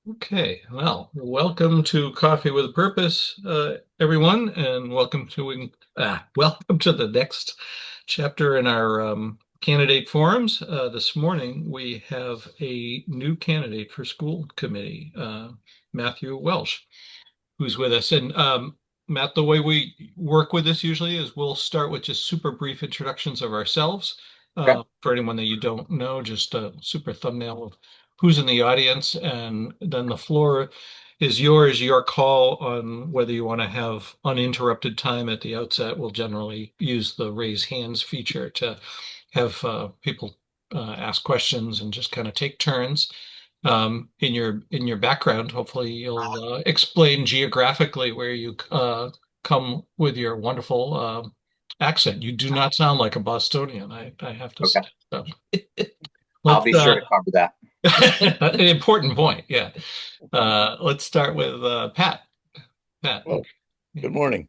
Okay, well, welcome to Coffee with a Purpose, everyone, and welcome to the next chapter in our candidate forums. This morning we have a new candidate for school committee, Matthew Welch, who's with us. And Matt, the way we work with this usually is we'll start with just super brief introductions of ourselves. Okay. For anyone that you don't know, just a super thumbnail of who's in the audience, and then the floor is yours, your call on whether you want to have uninterrupted time at the outset. We'll generally use the raise hands feature to have people ask questions and just kind of take turns in your background. Hopefully, you'll explain geographically where you come with your wonderful accent. You do not sound like a Bostonian, I have to say. Okay. So I'll let's be sure to cover that. an important point. Yeah. Let's start with Pat. Pat. Well, good morning.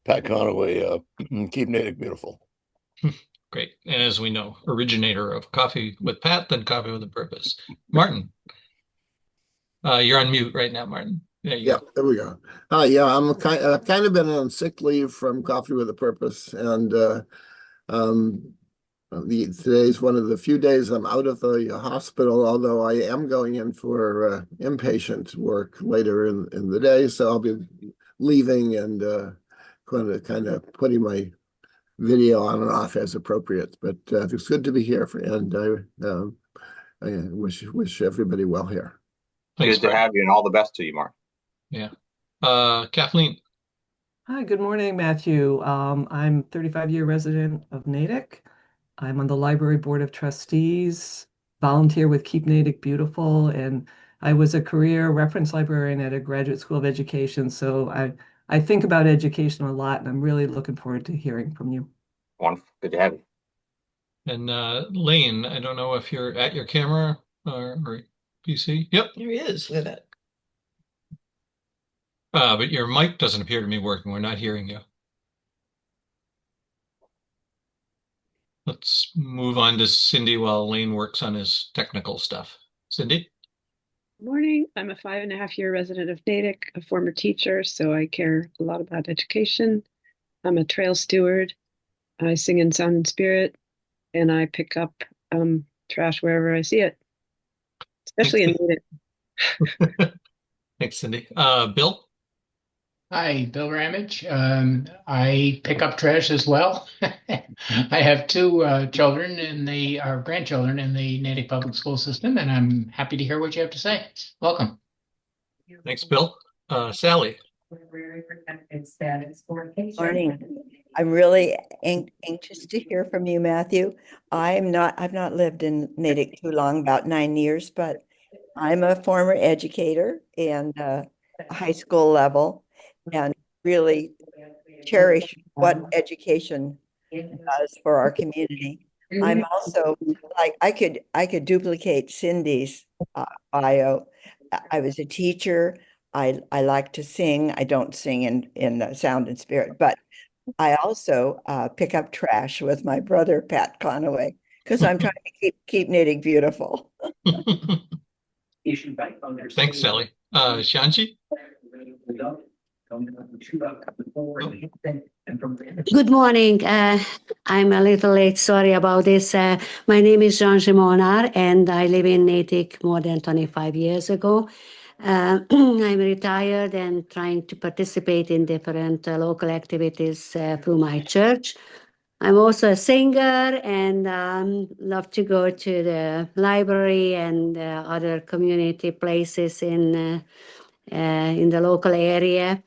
Pat Conaway, Keep Natick Beautiful. Great. And as we know, originator of Coffee with Pat, then Coffee with a Purpose. Martin. You're on mute right now, Martin. There you Yeah, there we go. Yeah, I've kind of been on sick leave from Coffee with a Purpose, and um, today's one of the few days I'm out of the hospital. Although I am going in for inpatient work later in the day, so I'll be leaving and going to kind of putting my video on and off as appropriate. But it's good to be here, and I wish everybody well here. Thanks, Good to Martin. have you, and all the best to you, Mark. Yeah. Kathleen. Hi, good morning, Matthew. I'm 35-year resident of Natick. I'm on the Library Board of Trustees, volunteer with Keep Natick Beautiful, and I was a career reference librarian at a graduate school of education. So I think about education a lot, and I'm really looking forward to hearing from you. Wonderful. Good to have you. And Lane, I don't know if you're at your camera or PC. Yep. There he is. Look at that. But your mic doesn't appear to be working. We're not hearing you. Let's move on to Cindy while Lane works on his technical stuff. Cindy? Morning. I'm a 5.5-year resident of Natick, a former teacher, so I care a lot about education. I'm a trail steward. I sing in sound and spirit, and I pick up trash wherever I see it, especially in Natick. Thanks, Cindy. Bill? Hi, Bill Ramage. I pick up trash as well. I have two children and they are grandchildren in the Natick Public School System, and I'm happy to hear what you have to say. Welcome. Thanks, Bill. Sally? Morning. I'm really anxious to hear from you, Matthew. I've not lived in Natick too long, about 9 years, but I'm a former educator and high school level, and really cherish what education does for our community. I'm also I could duplicate Cindy's bio. I was a teacher. I like to sing. I don't sing in sound and spirit, but I also pick up trash with my brother Pat Conaway because I'm trying to keep Natick beautiful. Thanks, Sally. Shanchi? Good morning. I'm a little late. Sorry about this. My name is Jean Gimonar, and I live in Natick more than 25 years ago. I'm retired and trying to participate in different local activities through my church. I'm also a singer and love to go to the library and other community places in the local area.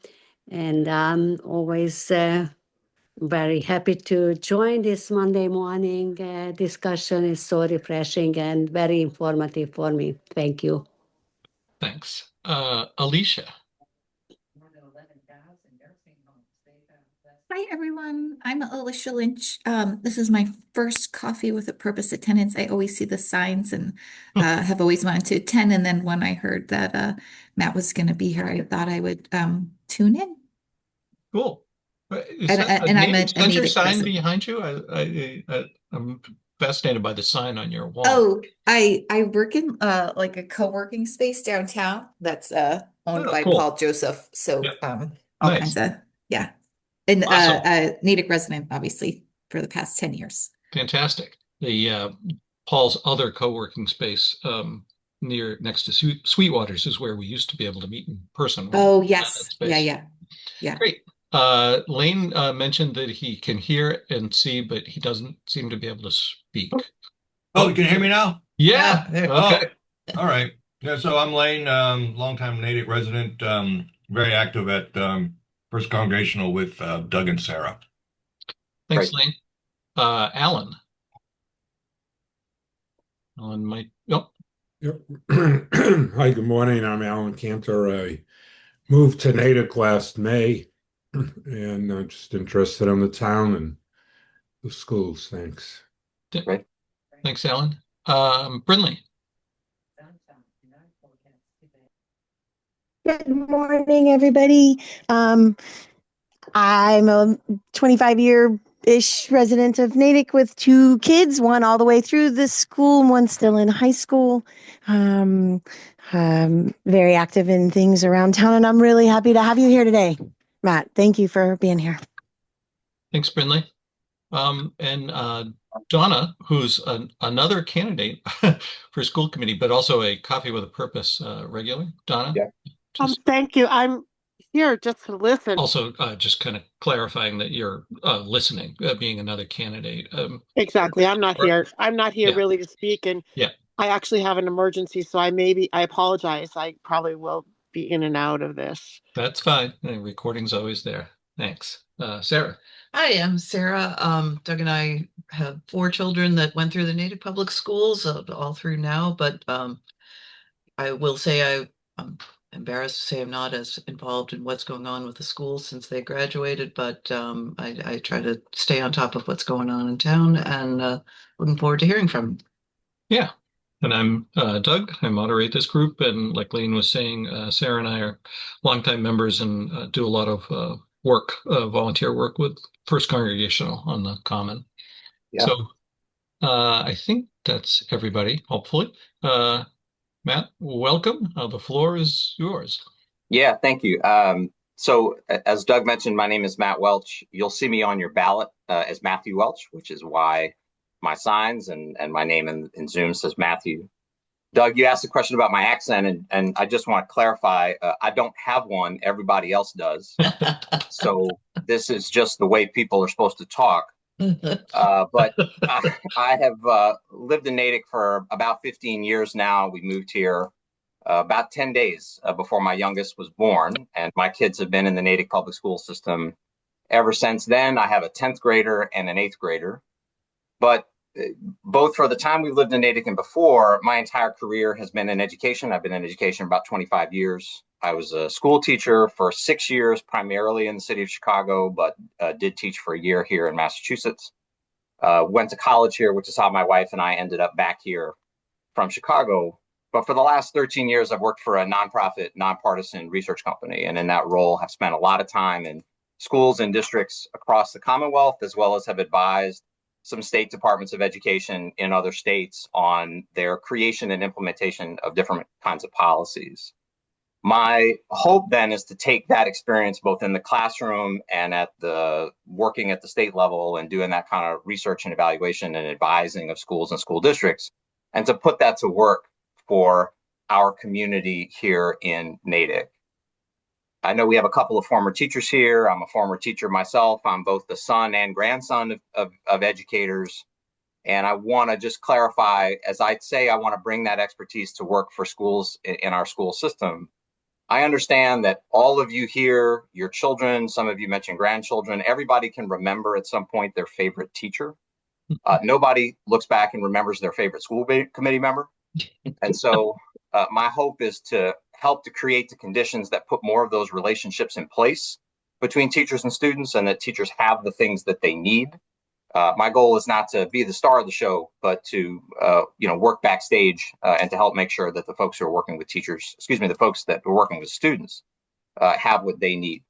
And I'm always very happy to join this Monday morning discussion. It's so refreshing and very informative for me. Thank you. Thanks. Alicia? Hi, everyone. I'm Alicia Lynch. This is my first Coffee with a Purpose attendance. I always see the signs and have always wanted to attend. And then when I heard that Matt was going to be here, I thought I would tune in. Cool. Is And that I'm a center Natick sign resident. behind you? I'm fascinated by the sign on your wall. Oh, I work in like a co-working space downtown that's owned Oh, by cool. Paul Joseph. So Yep. all Nice. kinds of yeah. And Awesome. Natick resident, obviously, for the past 10 years. Fantastic. The Paul's other co-working space next to Sweetwater's is where we used to be able to meet in person. Oh, That yes. Yeah, space. yeah. Great. Lane mentioned that he can hear and see, but he doesn't seem to be able to speak. Oh, you can hear me now? Yeah. Okay. Oh, all right. Yeah, so I'm Lane, longtime Natick resident, very active at First Congregational with Doug and Sarah. Thanks, Great. Lane. Alan. Alan might. Oh, Yep. Hi, good morning. I'm Alan Cantor. I moved to Natick last May and I'm just interested in the town and the schools. Thanks. Great. thanks, Alan. Brinley. Good morning, everybody. I'm a 25-year-ish resident of Natick with two kids, one all the way through the school and one still in high school. Very active in things around town, and I'm really happy to have you here today. Matt, thank you for being here. Thanks, Brinley. And Donna, who's another candidate for school committee, but also a Coffee with a Purpose regular. Donna? Yeah. Thank you. I'm here just to listen. Also, just kind of clarifying that you're listening, being another candidate. Exactly. I'm not here. I'm not here Yeah. really to speak, and Yeah. I actually have an emergency, so I apologize. I probably will be in and out of this. That's fine. The recording's always there. Thanks. Sarah. Hi, I'm Sarah. Doug and I have 4 children that went through the Natick Public Schools all through now, but I will say I'm embarrassed to say I'm not as involved in what's going on with the schools since they graduated, but I try to stay on top of what's going on in town and looking forward to hearing from you. Yeah. And I'm Doug. I moderate this group. And like Lane was saying, Sarah and I are longtime members and do a lot of work, volunteer work with First Congregational on the Common. Yeah. So I think that's everybody, hopefully. Matt, welcome. The floor is yours. Yeah, thank you. So as Doug mentioned, my name is Matt Welch. You'll see me on your ballot as Matthew Welch, which is why my signs and my name in Zoom says Matthew. Doug, you asked a question about my accent, and I just want to clarify, I don't have one. Everybody else does. So this is just the way people are supposed to talk. But I have lived in Natick for about 15 years now. We moved here about 10 days before my youngest was born, and my kids have been in the Natick public school system ever since then. I have a 10th grader and an 8th grader. But both for the time we've lived in Natick and before, my entire career has been in education. I've been in education about 25 years. I was a school teacher for 6 years, primarily in the city of Chicago, but did teach for a year here in Massachusetts. Went to college here, which is how my wife and I ended up back here from Chicago. But for the last 13 years, I've worked for a nonprofit, nonpartisan research company. And in that role, have spent a lot of time in schools and districts across the Commonwealth, as well as have advised some state departments of education in other states on their creation and implementation of different kinds of policies. My hope then is to take that experience both in the classroom and at the working at the state level and doing that kind of research and evaluation and advising of schools and school districts, and to put that to work for our community here in Natick. I know we have a couple of former teachers here. I'm a former teacher myself. I'm both the son and grandson of educators. And I want to just clarify, as I'd say, I want to bring that expertise to work for schools in our school system. I understand that all of you here, your children, some of you mentioned grandchildren, everybody can remember at some point their favorite teacher. Nobody looks back and remembers their favorite school committee member. And so my hope is to help to create the conditions that put more of those relationships in place between teachers and students, and that teachers have the things that they need. My goal is not to be the star of the show, but to work backstage and to help make sure that the folks who are working with teachers, the folks that are working with students have what they need.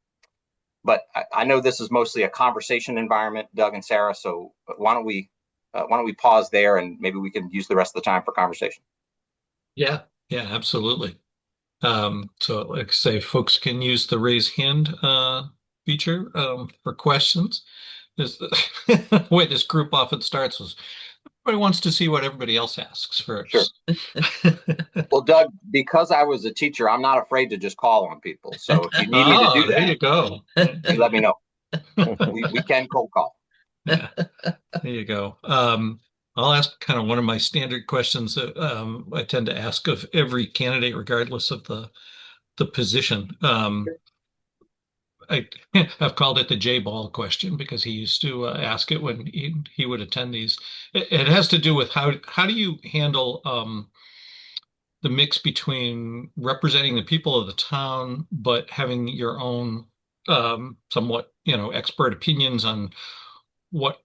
But I know this is mostly a conversation environment, Doug and Sarah, so why don't we why don't we pause there and maybe we can use the rest of the time for conversation? Yeah, yeah, absolutely. So like I say, folks can use the raise hand feature for questions. This the way this group often starts is everybody wants to see what everybody else asks Sure. first. Well, Doug, because I was a teacher, I'm not afraid to just call on people. So if you need me to do There that, you go. you let me know. We can cold call. Yeah, there you go. I'll ask kind of one of my standard questions that I tend to ask of every candidate, regardless of the position. I I've called it the J ball question because he used to ask it when he would attend these. It has to do with how do you handle the mix between representing the people of the town, but having your own somewhat, expert opinions on what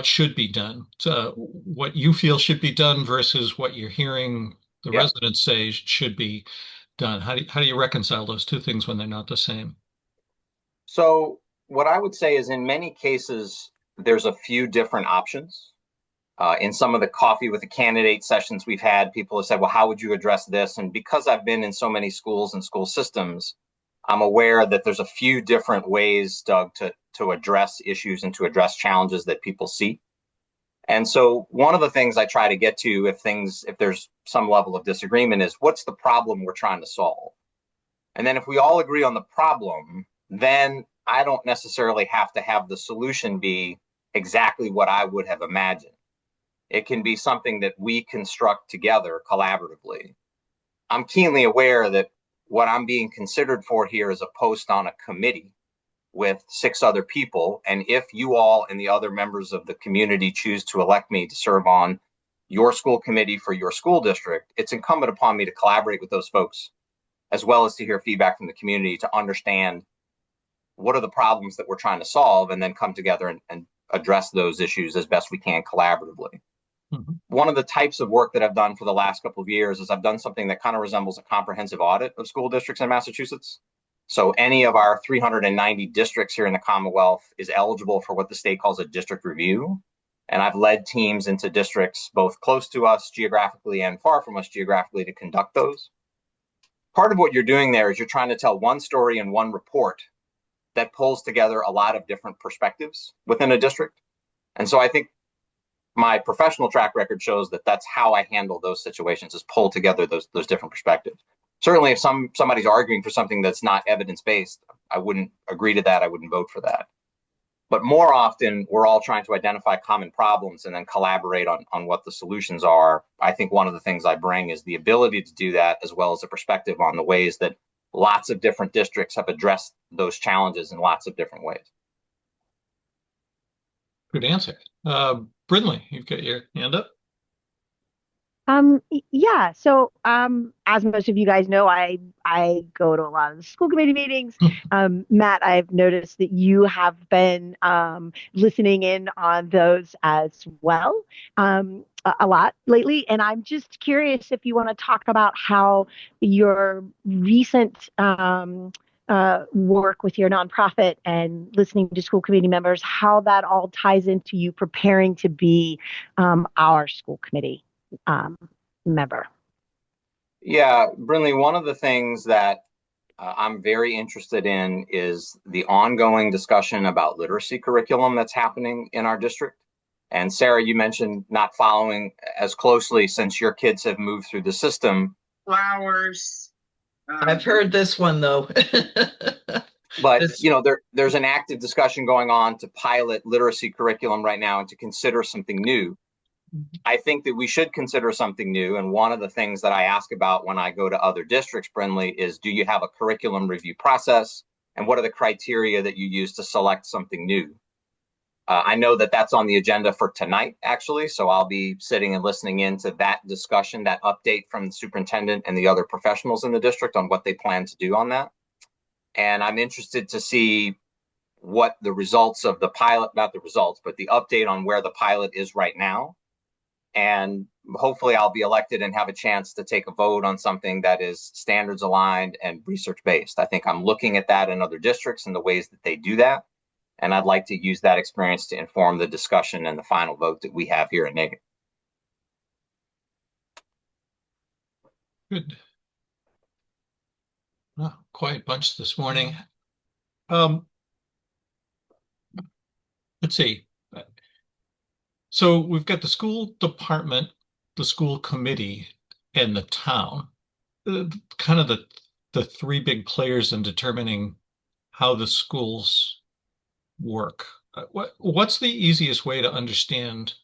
should be done, what you feel should be done versus what you're hearing the Yeah. residents say should be done. How do you reconcile those two things when they're not the same? So what I would say is in many cases, there's a few different options. In some of the coffee with the candidate sessions we've had, people have said, well, how would you address this? And because I've been in so many schools and school systems, I'm aware that there's a few different ways, Doug, to address issues and to address challenges that people see. And so one of the things I try to get to if there's some level of disagreement is what's the problem we're trying to solve? And then if we all agree on the problem, then I don't necessarily have to have the solution be exactly what I would have imagined. It can be something that we construct together collaboratively. I'm keenly aware that what I'm being considered for here is a post on a committee with 6 other people. And if you all and the other members of the community choose to elect me to serve on your school committee for your school district, it's incumbent upon me to collaborate with those folks, as well as to hear feedback from the community to understand what are the problems that we're trying to solve and then come together and address those issues as best we can collaboratively. Mm-hmm. One of the types of work that I've done for the last couple of years is I've done something that kind of resembles a comprehensive audit of school districts in Massachusetts. So any of our 390 districts here in the Commonwealth is eligible for what the state calls a district review. And I've led teams into districts both close to us geographically and far from us geographically to conduct those. Part of what you're doing there is you're trying to tell one story in one report that pulls together a lot of different perspectives within a district. And so I think my professional track record shows that that's how I handle those situations, is pull together those different perspectives. Certainly if somebody's arguing for something that's not evidence-based, I wouldn't agree to that. I wouldn't vote for that. But more often, we're all trying to identify common problems and then collaborate on what the solutions are. I think one of the things I bring is the ability to do that, as well as a perspective on the ways that lots of different districts have addressed those challenges in lots of different ways. Good answer. Brindley, you've got your hand up. Yeah. So, as most of you guys know, I go to a lot of the school committee meetings. Matt, I've noticed that you have been listening in on those as well, a lot lately. And I'm just curious if you want to talk about how your recent work with your nonprofit and listening to school committee members, how that all ties into you preparing to be our school committee member. Yeah, Brinley, one of the things that I'm very interested in is the ongoing discussion about literacy curriculum that's happening in our district. And Sarah, you mentioned not following as closely since your kids have moved through the system. Flowers. I've heard this one though. But there's an active discussion going on to pilot literacy curriculum right now and to consider something new. I think that we should consider something new. And one of the things that I ask about when I go to other districts, Brindley, is do you have a curriculum review process? And what are the criteria that you use to select something new? I know that that's on the agenda for tonight, actually. So I'll be sitting and listening into that discussion, that update from the superintendent and the other professionals in the district on what they plan to do on that. And I'm interested to see what the results of the pilot, not the results, but the update on where the pilot is right now. And hopefully I'll be elected and have a chance to take a vote on something that is standards aligned and research based. I think I'm looking at that in other districts and the ways that they do that. And I'd like to use that experience to inform the discussion and the final vote that we have here at Natick. Good. Oh, quiet bunch this morning. Let's see. So we've got the school department, the school committee, and the town. Kind of the three big players in determining how the schools work. What's the easiest way to understand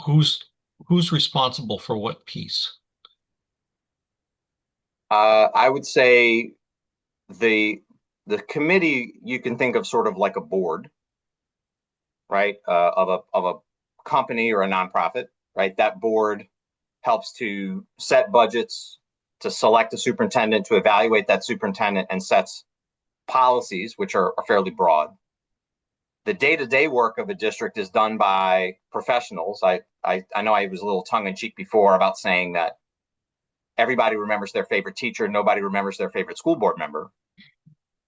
who's responsible for what piece? I would say the committee you can think of sort of like a board, right? Of a company or a nonprofit, right? That board helps to set budgets, to select a superintendent, to evaluate that superintendent, and sets policies, which are fairly broad. The day-to-day work of a district is done by professionals. I know I was a little tongue-in-cheek before about saying that everybody remembers their favorite teacher, nobody remembers their favorite school board member.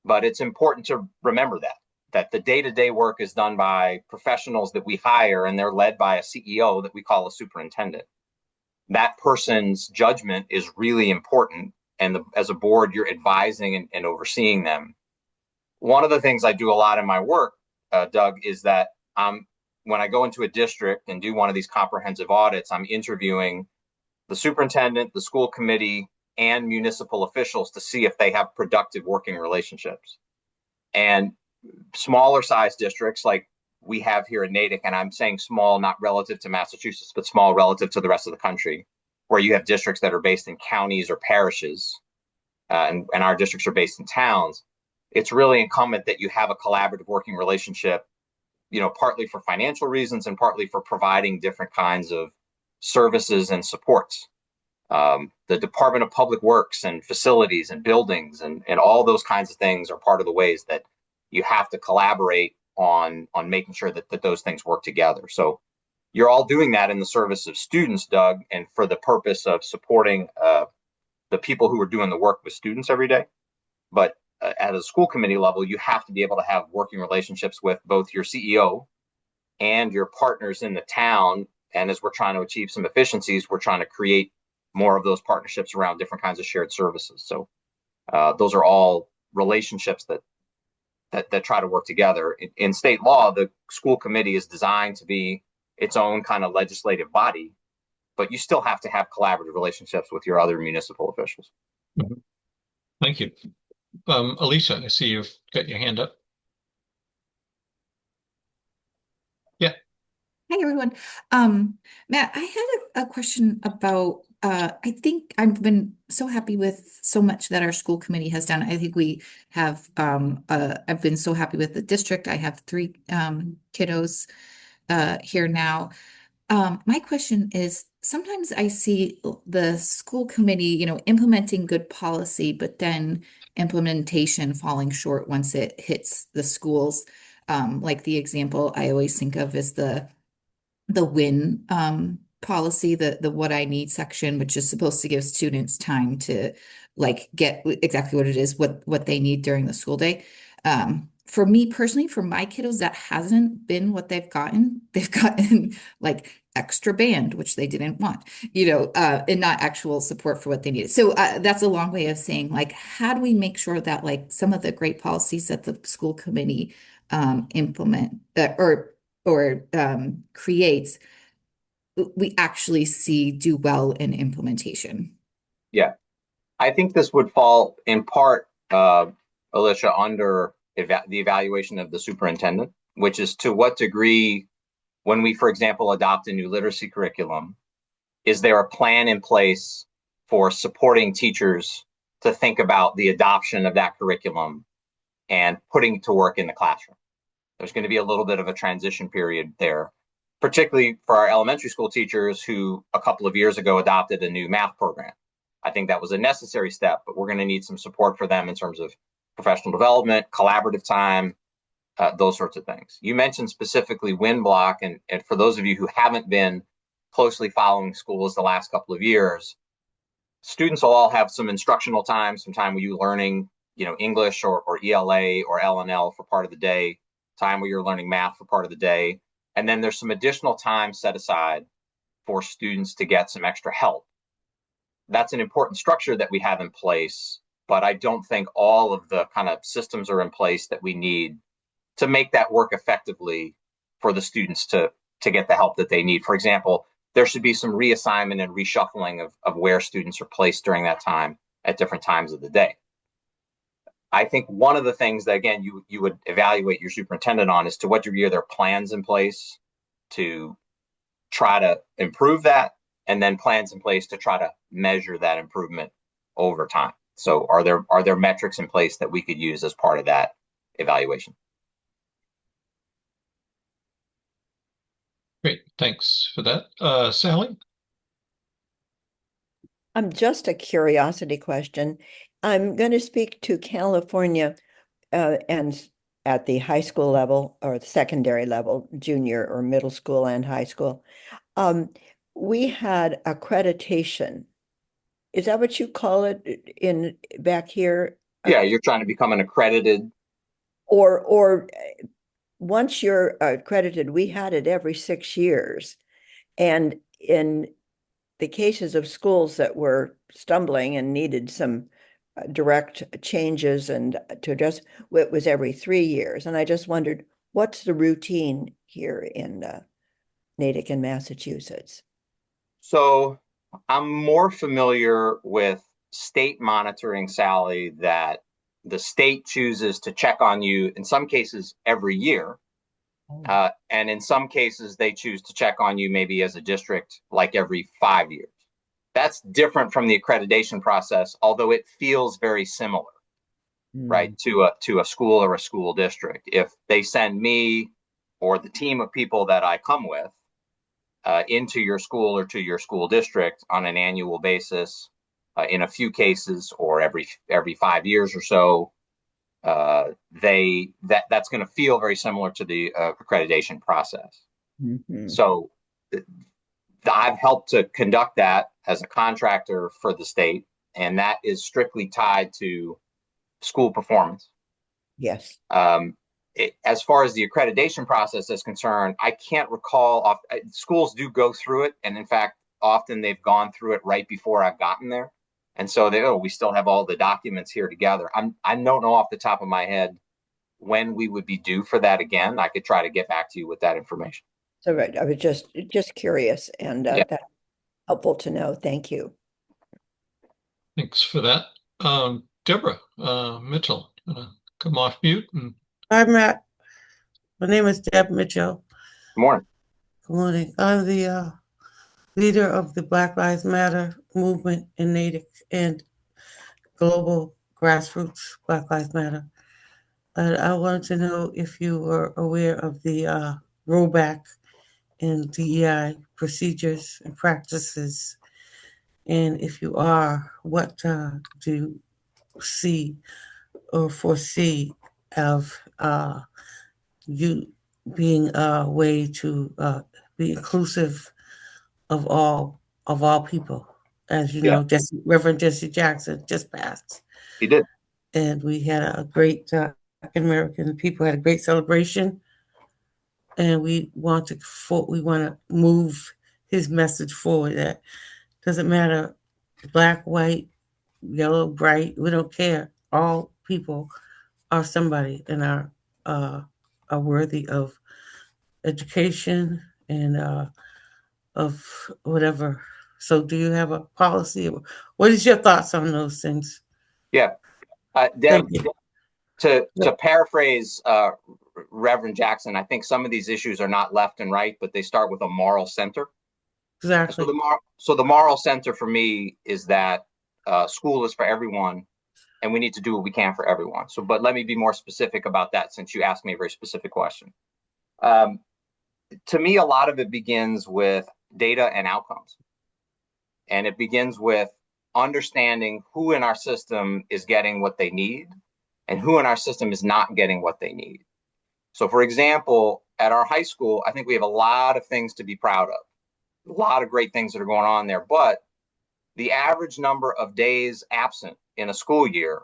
But it's important to remember that the day-to-day work is done by professionals that we hire, and they're led by a CEO that we call a superintendent. That person's judgment is really important. And as a board, you're advising and overseeing them. One of the things I do a lot in my work, Doug, is that when I go into a district and do one of these comprehensive audits, I'm interviewing the superintendent, the school committee, and municipal officials to see if they have productive working relationships. And smaller size districts like we have here in Natick, and I'm saying small not relative to Massachusetts, but small relative to the rest of the country, where you have districts that are based in counties or parishes, and our districts are based in towns, it's really incumbent that you have a collaborative working relationship, partly for financial reasons and partly for providing different kinds of services and supports. The Department of Public Works and facilities and buildings and all those kinds of things are part of the ways that you have to collaborate on making sure that those things work together. So you're all doing that in the service of students, Doug, and for the purpose of supporting the people who are doing the work with students every day. But at a school committee level, you have to be able to have working relationships with both your CEO and your partners in the town. And as we're trying to achieve some efficiencies, we're trying to create more of those partnerships around different kinds of shared services. So those are all relationships that try to work together. In state law, the school committee is designed to be its own kind of legislative body, but you still have to have collaborative relationships with your other municipal officials. Mm-hmm. Thank you. Alicia, I see you've got your hand up. Yeah. Hi, everyone. Matt, I had a question about, I think I've been so happy with so much that our school committee has done. I think we have, I've been so happy with the district. I have 3 kiddos here now. My question is, sometimes I see the school committee, implementing good policy, but then implementation falling short once it hits the schools. Like the example I always think of is the WINN policy, the what I need section, which is supposed to give students time to get exactly what it is, what they need during the school day. For me personally, for my kiddos, that hasn't been what they've gotten. They've gotten extra band, which they didn't want, and not actual support for what they needed. So that's a long way of saying, how do we make sure that some of the great policies that the school committee implement or creates, we actually see do well in implementation? Yeah, I think this would fall in part, Alicia, under the evaluation of the superintendent, which is to what degree, when we, for example, adopt a new literacy curriculum, is there a plan in place for supporting teachers to think about the adoption of that curriculum and putting it to work in the classroom? There's going to be a little bit of a transition period there, particularly for our elementary school teachers who a couple of years ago adopted a new math program. I think that was a necessary step, but we're going to need some support for them in terms of professional development, collaborative time, those sorts of things. You mentioned specifically WINN block, and for those of you who haven't been closely following schools the last couple of years, students will all have some instructional time, some time with you learning, English or ELA or L&L for part of the day. time where you're learning math for part of the day. And then there's some additional time set aside for students to get some extra help. That's an important structure that we have in place, but I don't think all of the kind of systems are in place that we need to make that work effectively for the students to get the help that they need. For example, there should be some reassignment and reshuffling of where students are placed during that time at different times of the day. I think one of the things that, again, you would evaluate your superintendent on is to what degree are there plans in place to try to improve that, and then plans in place to try to measure that improvement over time. So are there metrics in place that we could use as part of that evaluation? Great, thanks for that. Sally? Just a curiosity question. I'm going to speak to California and at the high school level or the secondary level, junior or middle school and high school. We had accreditation. Is that what you call it in back here? Yeah, you're trying to become an accredited. Or once you're accredited, we had it every 6 years. And in the cases of schools that were stumbling and needed some direct changes and to address, it was every 3 years. And I just wondered, what's the routine here in Natick and Massachusetts? So I'm more familiar with state monitoring, Sally, that the state chooses to check on you in some cases every year. And in some cases, they choose to check on you maybe as a district like every 5 years. That's different from the accreditation process, although it feels very similar, right, to a school or a school district. If they send me or the team of people that I come with into your school or to your school district on an annual basis, in a few cases, or every 5 years or so, that's going to feel very similar to the accreditation process. So I've helped to conduct that as a contractor for the state, and that is strictly tied to school performance. Yes. As far as the accreditation process is concerned, I can't recall. Schools do go through it, and in fact, often they've gone through it right before I've gotten there. And so we still have all the documents here together. I don't know off the top of my head when we would be due for that again. I could try to get back to you with that information. So right, I was just curious, and Yeah. that's helpful to know. Thank you. Thanks for that. Deborah Mitchell, come off mute. Hi, Matt. My name is Deb Mitchell. Good morning. Good morning. I'm the leader of the Black Lives Matter movement in Natick and global grassroots Black Lives Matter. And I wanted to know if you were aware of the rollback in DEI procedures and practices. And if you are, what do you see or foresee of you being a way to be inclusive of all people? As you know, Reverend Jesse Jackson just passed. He did. And we had a great African American people had a great celebration, and we want to move his message forward. That doesn't matter, black, white, yellow, bright. We don't care. All people are somebody and are worthy of education and of whatever. So, do you have a policy? What is your thoughts on those things? Yeah, Deb, to paraphrase Reverend Jackson, I think some of these issues are not left and right, but they start with a moral center. Exactly. So the moral center for me is that school is for everyone, and we need to do what we can for everyone. So, but let me be more specific about that, since you asked me a very specific question. To me, a lot of it begins with data and outcomes. And it begins with understanding who in our system is getting what they need and who in our system is not getting what they need. So, for example, at our high school, I think we have a lot of things to be proud of, a lot of great things that are going on there. But the average number of days absent in a school year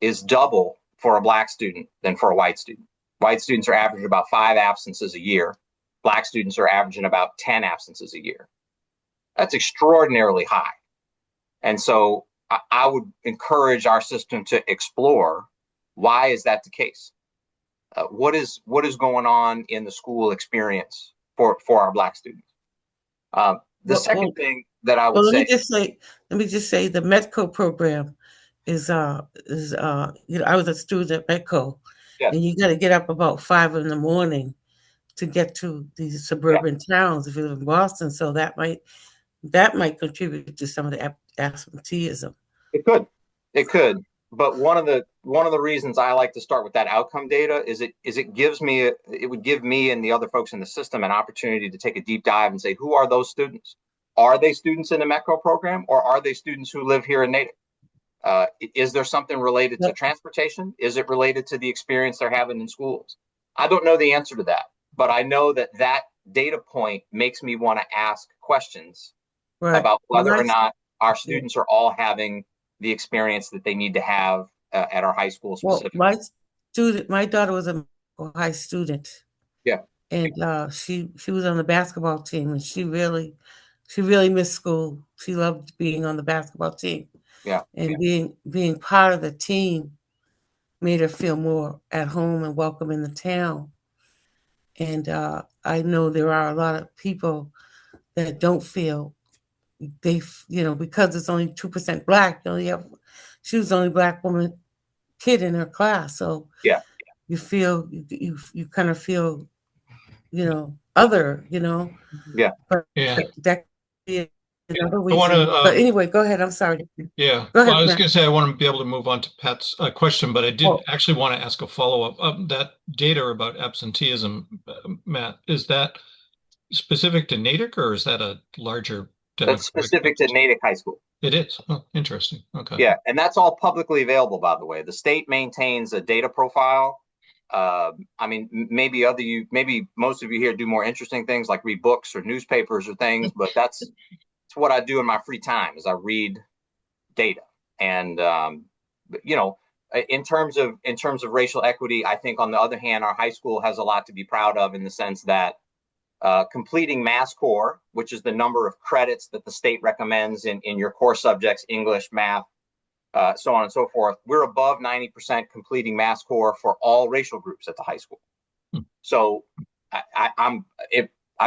is double for a Black student than for a white student. White students are averaging about 5 absences a year. Black students are averaging about 10 absences a year. That's extraordinarily high. And so I would encourage our system to explore, why is that the case? What is going on in the school experience for our Black students? The second thing that I would let say, me just say the Metco program is you know, I was a student at Metco, yeah, and you got to get up about 5 in the morning to get to these suburban towns if you live in Boston. So that might contribute to some of the absenteeism. it could, but one of the reasons I like to start with that outcome data is it would give me and the other folks in the system an opportunity to take a deep dive and say, who are those students? Are they students in the Metco program, or are they students who live here in Natick? Is there something related to transportation? Is it related to the experience they're having in schools? I don't know the answer to that, but I know that data point makes me want to ask questions about whether or not our students are all having the experience that they need to have at our high school specifically. My daughter was a high student. Yeah. And she was on the basketball team, and she really missed school. She loved being on the basketball team. Yeah. And being part of the team made her feel more at home and welcome in the town. And I know there are a lot of people that don't feel because it's only 2% Black, she was the only Black woman kid in her class. So yeah, you feel, you kind of feel, other, Yeah. But Yeah. that could be another I reason. want to. But anyway, go ahead. I'm sorry. Yeah. Go ahead, Well, I was Matt. going to say I want to be able to move on to Pat's question, but I did actually want to ask a follow-up. That data about absenteeism, Matt, is that specific to Natick, or is that a larger That's specific to Natick High School. It is. Oh, interesting. Okay. Yeah, and that's all publicly available, by the way. The state maintains a data profile. I mean, maybe most of you here do more interesting things like read books or newspapers or things, but that's what I do in my free time is I read data. And in terms of racial equity, I think on the other hand, our high school has a lot to be proud of in the sense that completing mass core, which is the number of credits that the state recommends in your core subjects, English, math, so on and so forth. We're above 90% completing mass core for all racial groups at the high school. So I'm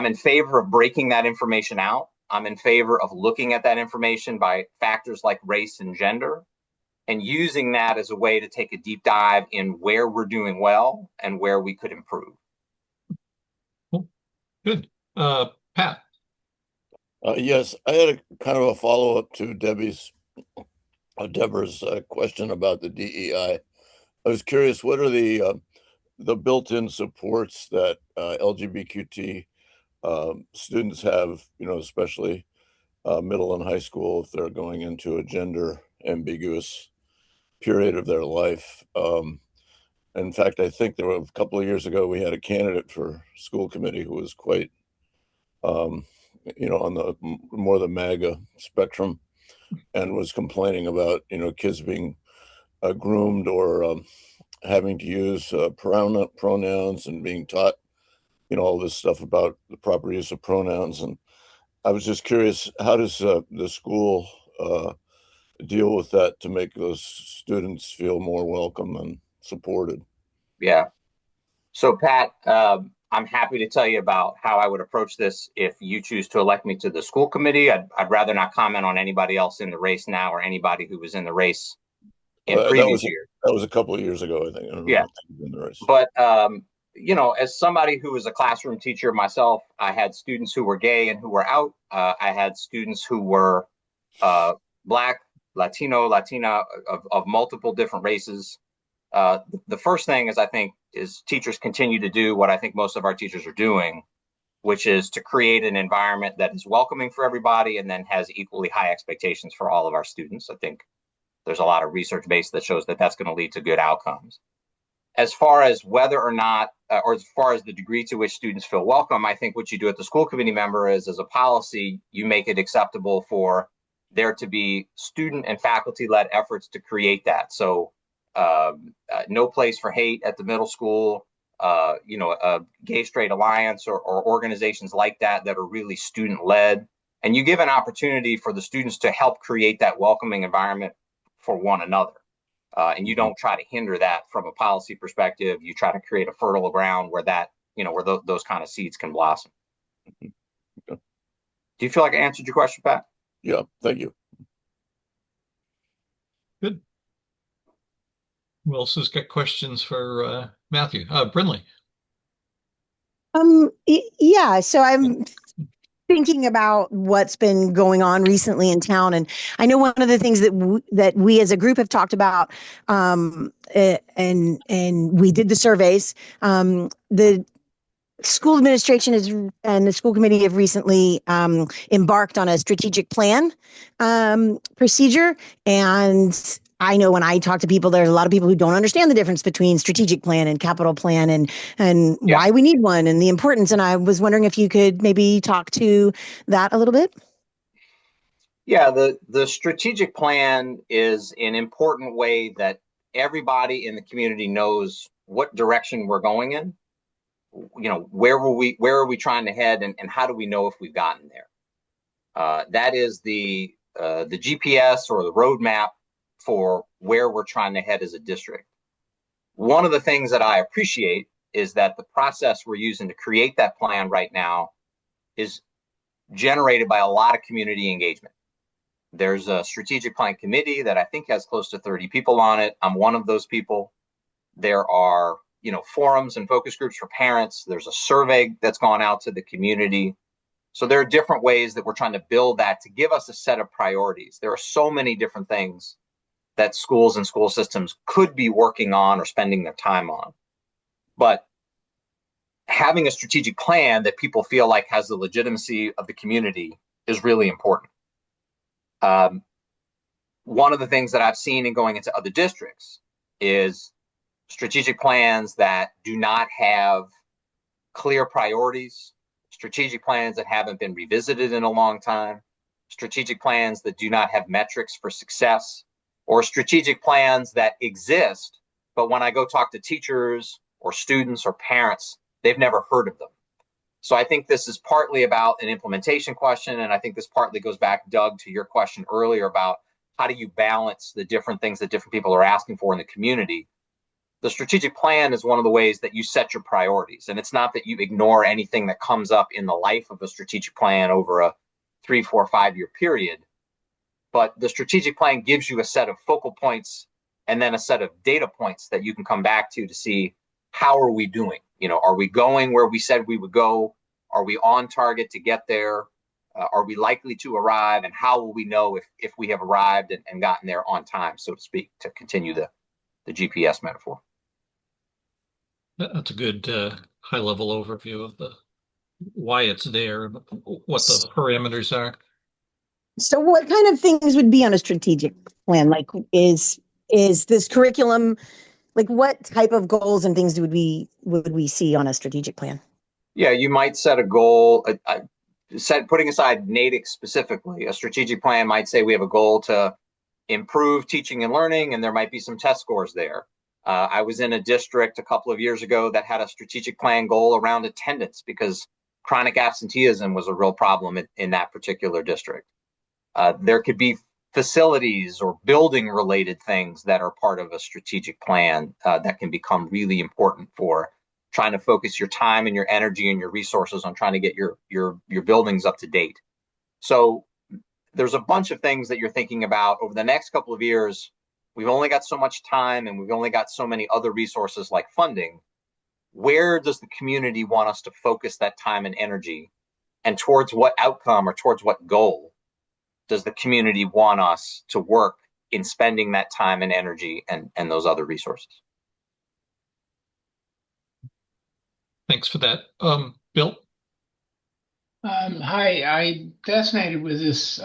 in favor of breaking that information out. I'm in favor of looking at that information by factors like race and gender and using that as a way to take a deep dive in where we're doing well and where we could improve. Good. Pat. Yes, I had a kind of a follow-up to Deborah's question about the DEI. I was curious, what are the built-in supports that LGBTQ students have, especially middle and high school, if they're going into a gender ambiguous period of their life. In fact, I think there were a couple of years ago, we had a candidate for school committee who was quite, on the more the MAGA spectrum, and was complaining about, kids being groomed or having to use pronouns and being taught, all this stuff about the proper use of pronouns. And I was just curious, how does the school deal with that to make those students feel more welcome and supported? Yeah. So, Pat, I'm happy to tell you about how I would approach this if you choose to elect me to the school committee. I'd rather not comment on anybody else in the race now or anybody who was in the race in previous years. That was a couple of years ago, I think. I don't know Yeah. in the race. But, as somebody who was a classroom teacher myself, I had students who were gay and who were out. I had students who were Black, Latino, Latina, of multiple different races. The first thing is teachers continue to do what I think most of our teachers are doing, which is to create an environment that is welcoming for everybody and then has equally high expectations for all of our students. I think there's a lot of research base that shows that that's going to lead to good outcomes. As far as whether or not, or as far as the degree to which students feel welcome, I think what you do at the school committee member is, as a policy, you make it acceptable for there to be student and faculty-led efforts to create that. So no place for hate at the middle school, a Gay Straight Alliance or organizations like that are really student led. And you give an opportunity for the students to help create that welcoming environment for one another. And you don't try to hinder that from a policy perspective. You try to create a fertile ground where those kind of seeds can blossom. Do you feel like I answered your question, Pat? Yeah, thank you. Good. Who else has got questions for Matthew? Brinley. Yeah, so I'm thinking about what's been going on recently in town, and I know one of the things that we as a group have talked about, and we did the surveys. The school administration and the school committee have recently embarked on a strategic plan procedure, and I know when I talk to people, there's a lot of people who don't understand the difference between strategic plan and capital plan and why we need one and the importance. And I was wondering if you could maybe talk to that a little bit. Yeah, the strategic plan is an important way that everybody in the community knows what direction we're going in. Where are we trying to head, and how do we know if we've gotten there? That is the GPS or the roadmap for where we're trying to head as a district. One of the things that I appreciate is that the process we're using to create that plan right now is generated by a lot of community engagement. There's a strategic plan committee that I think has close to 30 people on it. I'm one of those people. There are, forums and focus groups for parents. There's a survey that's gone out to the community. So there are different ways that we're trying to build that to give us a set of priorities. There are so many different things that schools and school systems could be working on or spending their time on. But having a strategic plan that people feel like has the legitimacy of the community is really important. One of the things that I've seen in going into other districts is strategic plans that do not have clear priorities, strategic plans that haven't been revisited in a long time, strategic plans that do not have metrics for success, or strategic plans that exist, but when I go talk to teachers or students or parents, they've never heard of them. So I think this is partly about an implementation question, and I think this partly goes back, Doug, to your question earlier about how do you balance the different things that different people are asking for in the community. The strategic plan is one of the ways that you set your priorities, and it's not that you ignore anything that comes up in the life of a strategic plan over a 3, 4, 5-year period. But the strategic plan gives you a set of focal points and then a set of data points that you can come back to see how are we doing? Are we going where we said we would go? Are we on target to get there? Are we likely to arrive? And how will we know if we have arrived and gotten there on time, so to speak, to continue the GPS metaphor? That's a good high-level overview of why it's there, what the parameters are. So what kind of things would be on a strategic plan? Like, is this curriculum, like what type of goals and things would we see on a strategic plan? Yeah, you might set a goal, putting aside Natick specifically, a strategic plan might say we have a goal to improve teaching and learning, and there might be some test scores there. I was in a district a couple of years ago that had a strategic plan goal around attendance because chronic absenteeism was a real problem in that particular district. There could be facilities or building related things that are part of a strategic plan that can become really important for trying to focus your time and your energy and your resources on trying to get your buildings up to date. So there's a bunch of things that you're thinking about over the next couple of years. We've only got so much time and we've only got so many other resources like funding. Where does the community want us to focus that time and energy, and towards what outcome or towards what goal does the community want us to work in spending that time and energy and those other resources? Thanks for that. Bill? Hi, I'm fascinated with this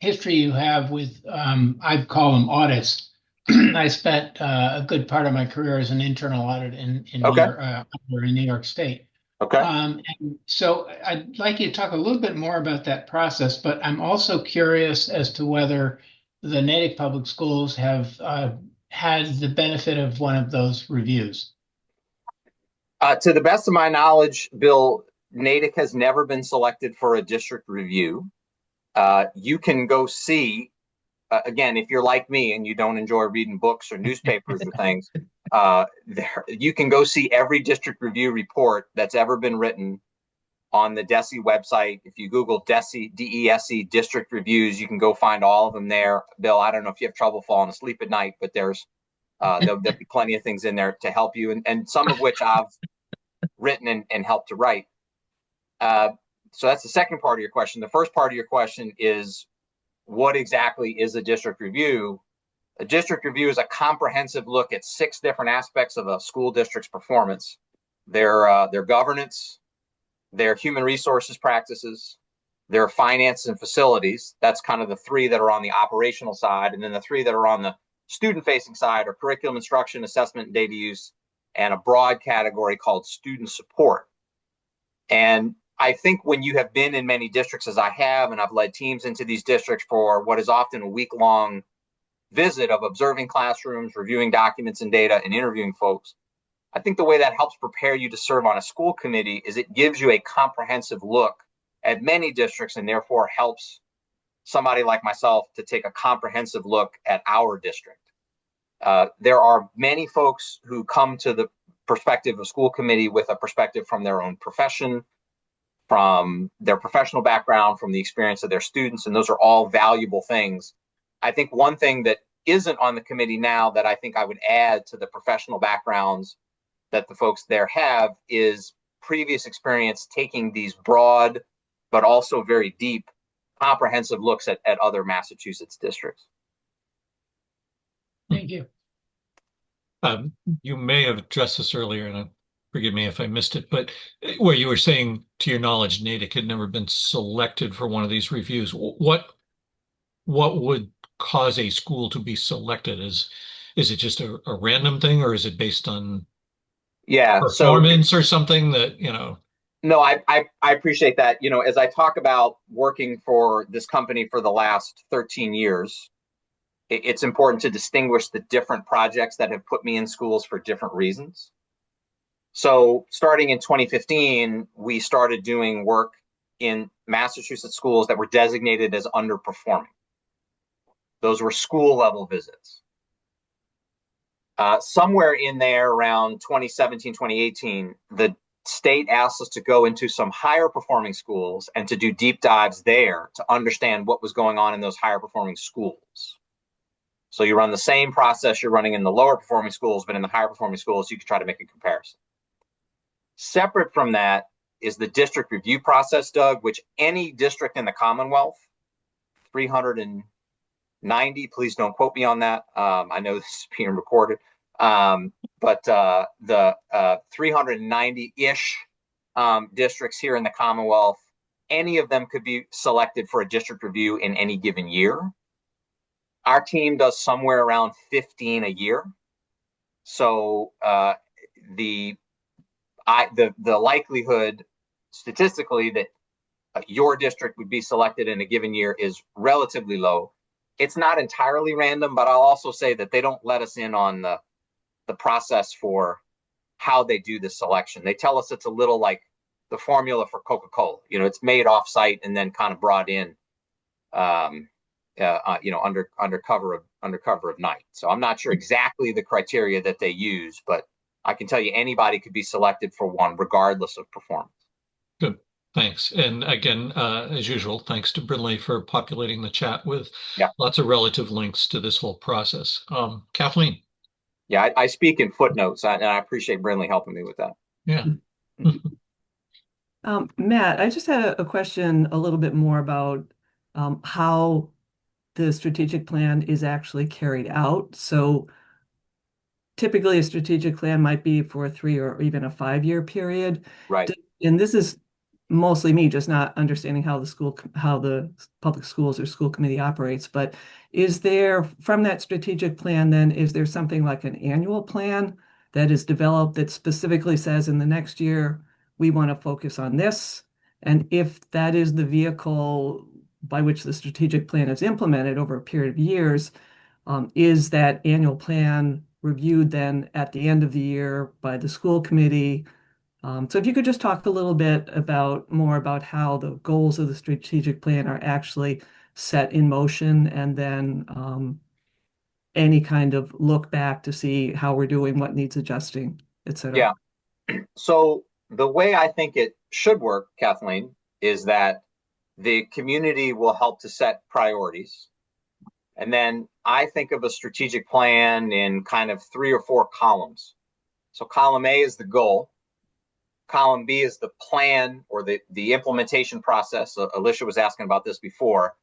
history you have with, I call them audits. I spent a good part of my career as an internal audit in New York State. Okay. And so I'd like you to talk a little bit more about that process, but I'm also curious as to whether the Natick Public Schools have had the benefit of one of those reviews. To the best of my knowledge, Bill, Natick has never been selected for a district review. You can go see, again, if you're like me and you don't enjoy reading books or newspapers or things, you can go see every district review report that's ever been written on the DESE website. If you Google DESE, DESE district reviews, you can go find all of them there. Bill, I don't know if you have trouble falling asleep at night, but there'll be plenty of things in there to help you, and some of which I've written and helped to write. So that's the second part of your question. The first part of your question is, what exactly is a district review? A district review is a comprehensive look at 6 different aspects of a school district's performance: their governance, their human resources practices, their finance and facilities. That's kind of the 3 that are on the operational side. And then the 3 that are on the student-facing side are curriculum instruction, assessment, and data use, and a broad category called student support. And I think when you have been in many districts, as I have, and I've led teams into these districts for what is often a week-long visit of observing classrooms, reviewing documents and data, and interviewing folks, I think the way that helps prepare you to serve on a school committee is it gives you a comprehensive look at many districts, and therefore helps somebody like myself to take a comprehensive look at our district. There are many folks who come to the perspective of school committee with a perspective from their own profession, from their professional background, from the experience of their students, and those are all valuable things. I think one thing that isn't on the committee now that I think I would add to the professional backgrounds that the folks there have is previous experience taking these broad, but also very deep, comprehensive looks at other Massachusetts districts. Thank you. You may have addressed this earlier, and forgive me if I missed it, but where you were saying, to your knowledge, Natick had never been selected for one of these reviews. What would cause a school to be selected? Is it just a random thing, or is it based on performance or something that, No, I appreciate that. As I talk about working for this company for the last 13 years, it's important to distinguish the different projects that have put me in schools for different reasons. So starting in 2015, we started doing work in Massachusetts schools that were designated as underperforming. Those were school level visits. Somewhere in there around 2017, 2018, the state asked us to go into some higher performing schools and to do deep dives there to understand what was going on in those higher performing schools. So you run the same process you're running in the lower performing schools, but in the higher performing schools, you can try to make a comparison. Separate from that is the district review process, Doug, which any district in the Commonwealth, 390, please don't quote me on that. I know this is being recorded. But the 390-ish districts here in the Commonwealth, any of them could be selected for a district review in any given year. Our team does somewhere around 15 a year. So the likelihood statistically that your district would be selected in a given year is relatively low. It's not entirely random, but I'll also say that they don't let us in on the process for how they do the selection. They tell us it's a little like the formula for Coca-Cola. It's made off-site and then kind of brought in, under cover of night. So I'm not sure exactly the criteria that they use, but I can tell you anybody could be selected for one, regardless of performance. Good. Thanks. And again, as usual, thanks to Brinley for populating the chat with lots of relative links to this whole process. Kathleen. Yeah, I speak in footnotes, and I appreciate Brinley helping me with that. Yeah. Matt, I just had a question a little bit more about how the strategic plan is actually carried out. So typically a strategic plan might be for a 3 or even a 5-year period. Right. And this is mostly me just not understanding how the public schools or school committee operates. But is there, from that strategic plan, then, is there something like an annual plan that is developed that specifically says in the next year, we want to focus on this? And if that is the vehicle by which the strategic plan is implemented over a period of years, is that annual plan reviewed then at the end of the year by the school committee So if you could just talk a little bit more about how the goals of the strategic plan are actually set in motion, and then any kind of look back to see how we're doing, what needs adjusting, et cetera. Yeah. So the way I think it should work, Kathleen, is that the community will help to set priorities. And then I think of a strategic plan in kind of 3 or 4 columns. So column A is the goal. Column B is the plan or the implementation process. Alicia was asking about this before.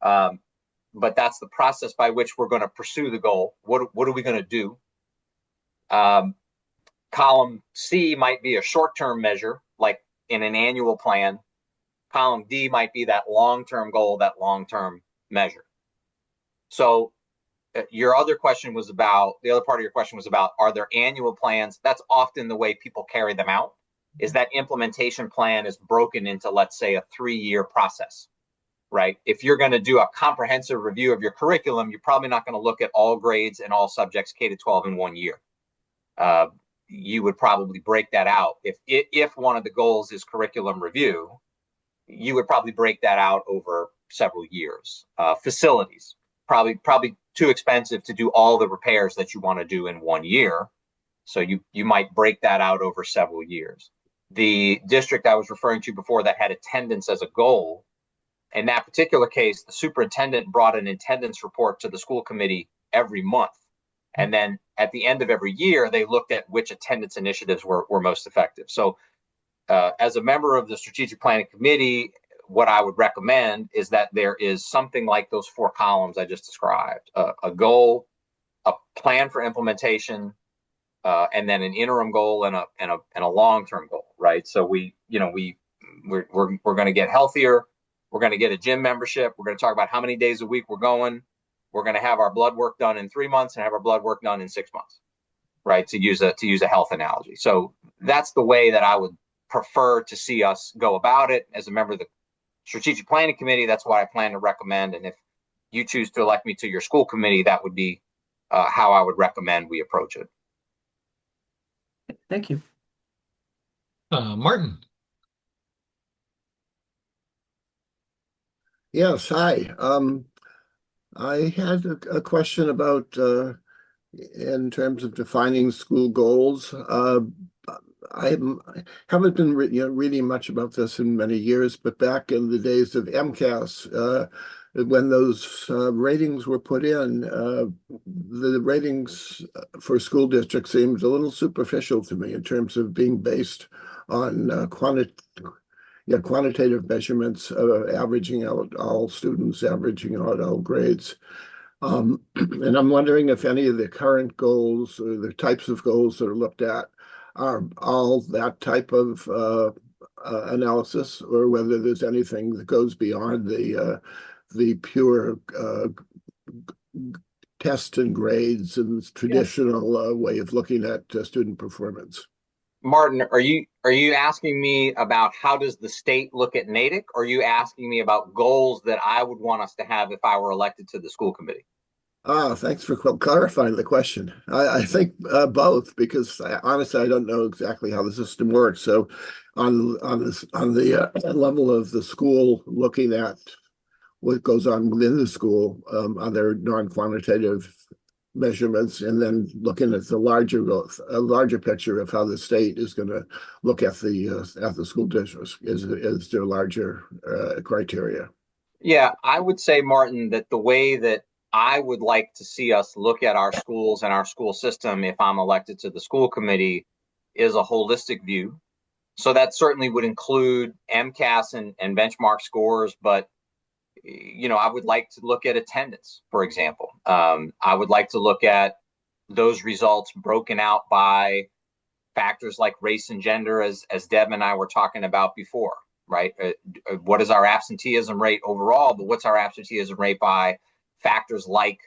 But that's the process by which we're going to pursue the goal. What are we going to do? Column C might be a short-term measure, like in an annual plan. Column D might be that long-term goal, that long-term measure. So your other question was about, the other part of your question was about, are there annual plans? That's often the way people carry them out, is that implementation plan is broken into, let's say, a 3-year process, right? If you're going to do a comprehensive review of your curriculum, you're probably not going to look at all grades and all subjects K to 12 in 1 year. You would probably break that out. If one of the goals is curriculum review, you would probably break that out over several years. Facilities, probably too expensive to do all the repairs that you want to do in 1 year. So you might break that out over several years. The district I was referring to before that had attendance as a goal, in that particular case, the superintendent brought an attendance report to the school committee every month. And then at the end of every year, they looked at which attendance initiatives were most effective. So as a member of the strategic planning committee, what I would recommend is that there is something like those 4 columns I just described, a goal, a plan for implementation, and then an interim goal and a long-term goal, right? So we're going to get healthier. We're going to get a gym membership. We're going to talk about how many days a week we're going. We're going to have our blood work done in 3 months and have our blood work done in 6 months, right? To use a health analogy. So that's the way that I would prefer to see us go about it. As a member of the strategic planning committee, that's what I plan to recommend. And if you choose to elect me to your school committee, that would be how I would recommend we approach it. Thank you. Martin. Yes, hi. I had a question about in terms of defining school goals. I haven't been reading much about this in many years, but back in the days of MCAS, when those ratings were put in, the ratings for school districts seemed a little superficial to me in terms of being based on quantitative measurements, averaging out all students, averaging out all grades. And I'm wondering if any of the current goals or the types of goals that are looked at are all that type of analysis, or whether there's anything that goes beyond the pure test and grades and traditional way of looking at student performance. Martin, are you asking me about how does the state look at NATIC, or are you asking me about goals that I would want us to have if I were elected to the school committee? Thanks for clarifying the question. I think both, because honestly, I don't know exactly how the system works. So on the level of the school, looking at what goes on within the school, other non-quantitative measurements, and then looking at the larger picture of how the state is going to look at the school districts is their larger criteria. Yeah, I would say, Martin, that the way that I would like to see us look at our schools and our school system if I'm elected to the school committee is a holistic view. So that certainly would include MCAS and benchmark scores, but I would like to look at attendance, for example. I would like to look at those results broken out by factors like race and gender, as Deb and I were talking about before, right? What is our absenteeism rate overall, but what's our absenteeism rate by factors like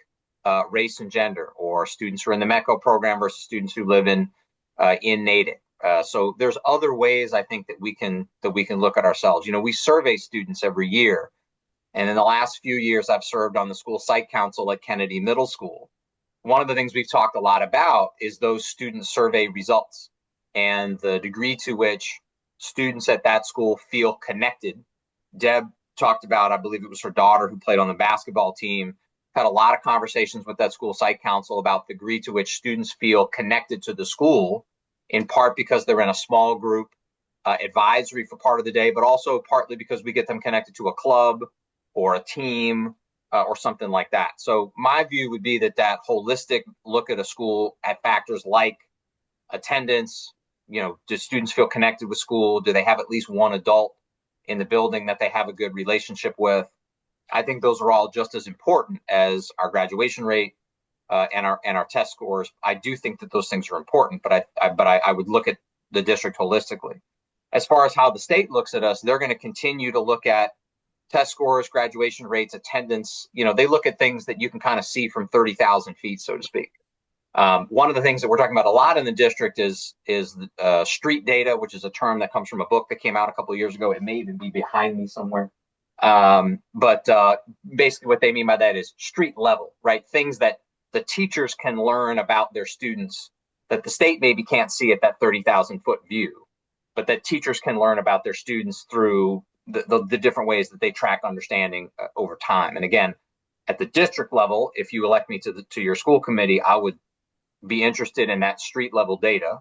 race and gender, or students who are in the MECO program versus students who live in NATIC. So there's other ways I think that we can look at ourselves. We survey students every year. And in the last few years, I've served on the school site council at Kennedy Middle School. One of the things we've talked a lot about is those student survey results. and the degree to which students at that school feel connected. Deb talked about, I believe it was her daughter who played on the basketball team, had a lot of conversations with that school site council about the degree to which students feel connected to the school, in part because they're in a small group advisory for part of the day, but also partly because we get them connected to a club or a team or something like that. So my view would be that that holistic look at a school at factors like attendance, do students feel connected with school? Do they have at least one adult in the building that they have a good relationship with? I think those are all just as important as our graduation rate and our test scores. I do think that those things are important, but I would look at the district holistically. As far as how the state looks at us, they're going to continue to look at test scores, graduation rates, attendance. They look at things that you can kind of see from 30,000 feet, so to speak. One of the things that we're talking about a lot in the district is street data, which is a term that comes from a book that came out a couple of years ago. It may even be behind me somewhere. But basically what they mean by that is street level, right? Things that the teachers can learn about their students that the state maybe can't see at that 30,000 foot view, but that teachers can learn about their students through the different ways that they track understanding over time. And again, at the district level, if you elect me to your school committee, I would be interested in that street level data.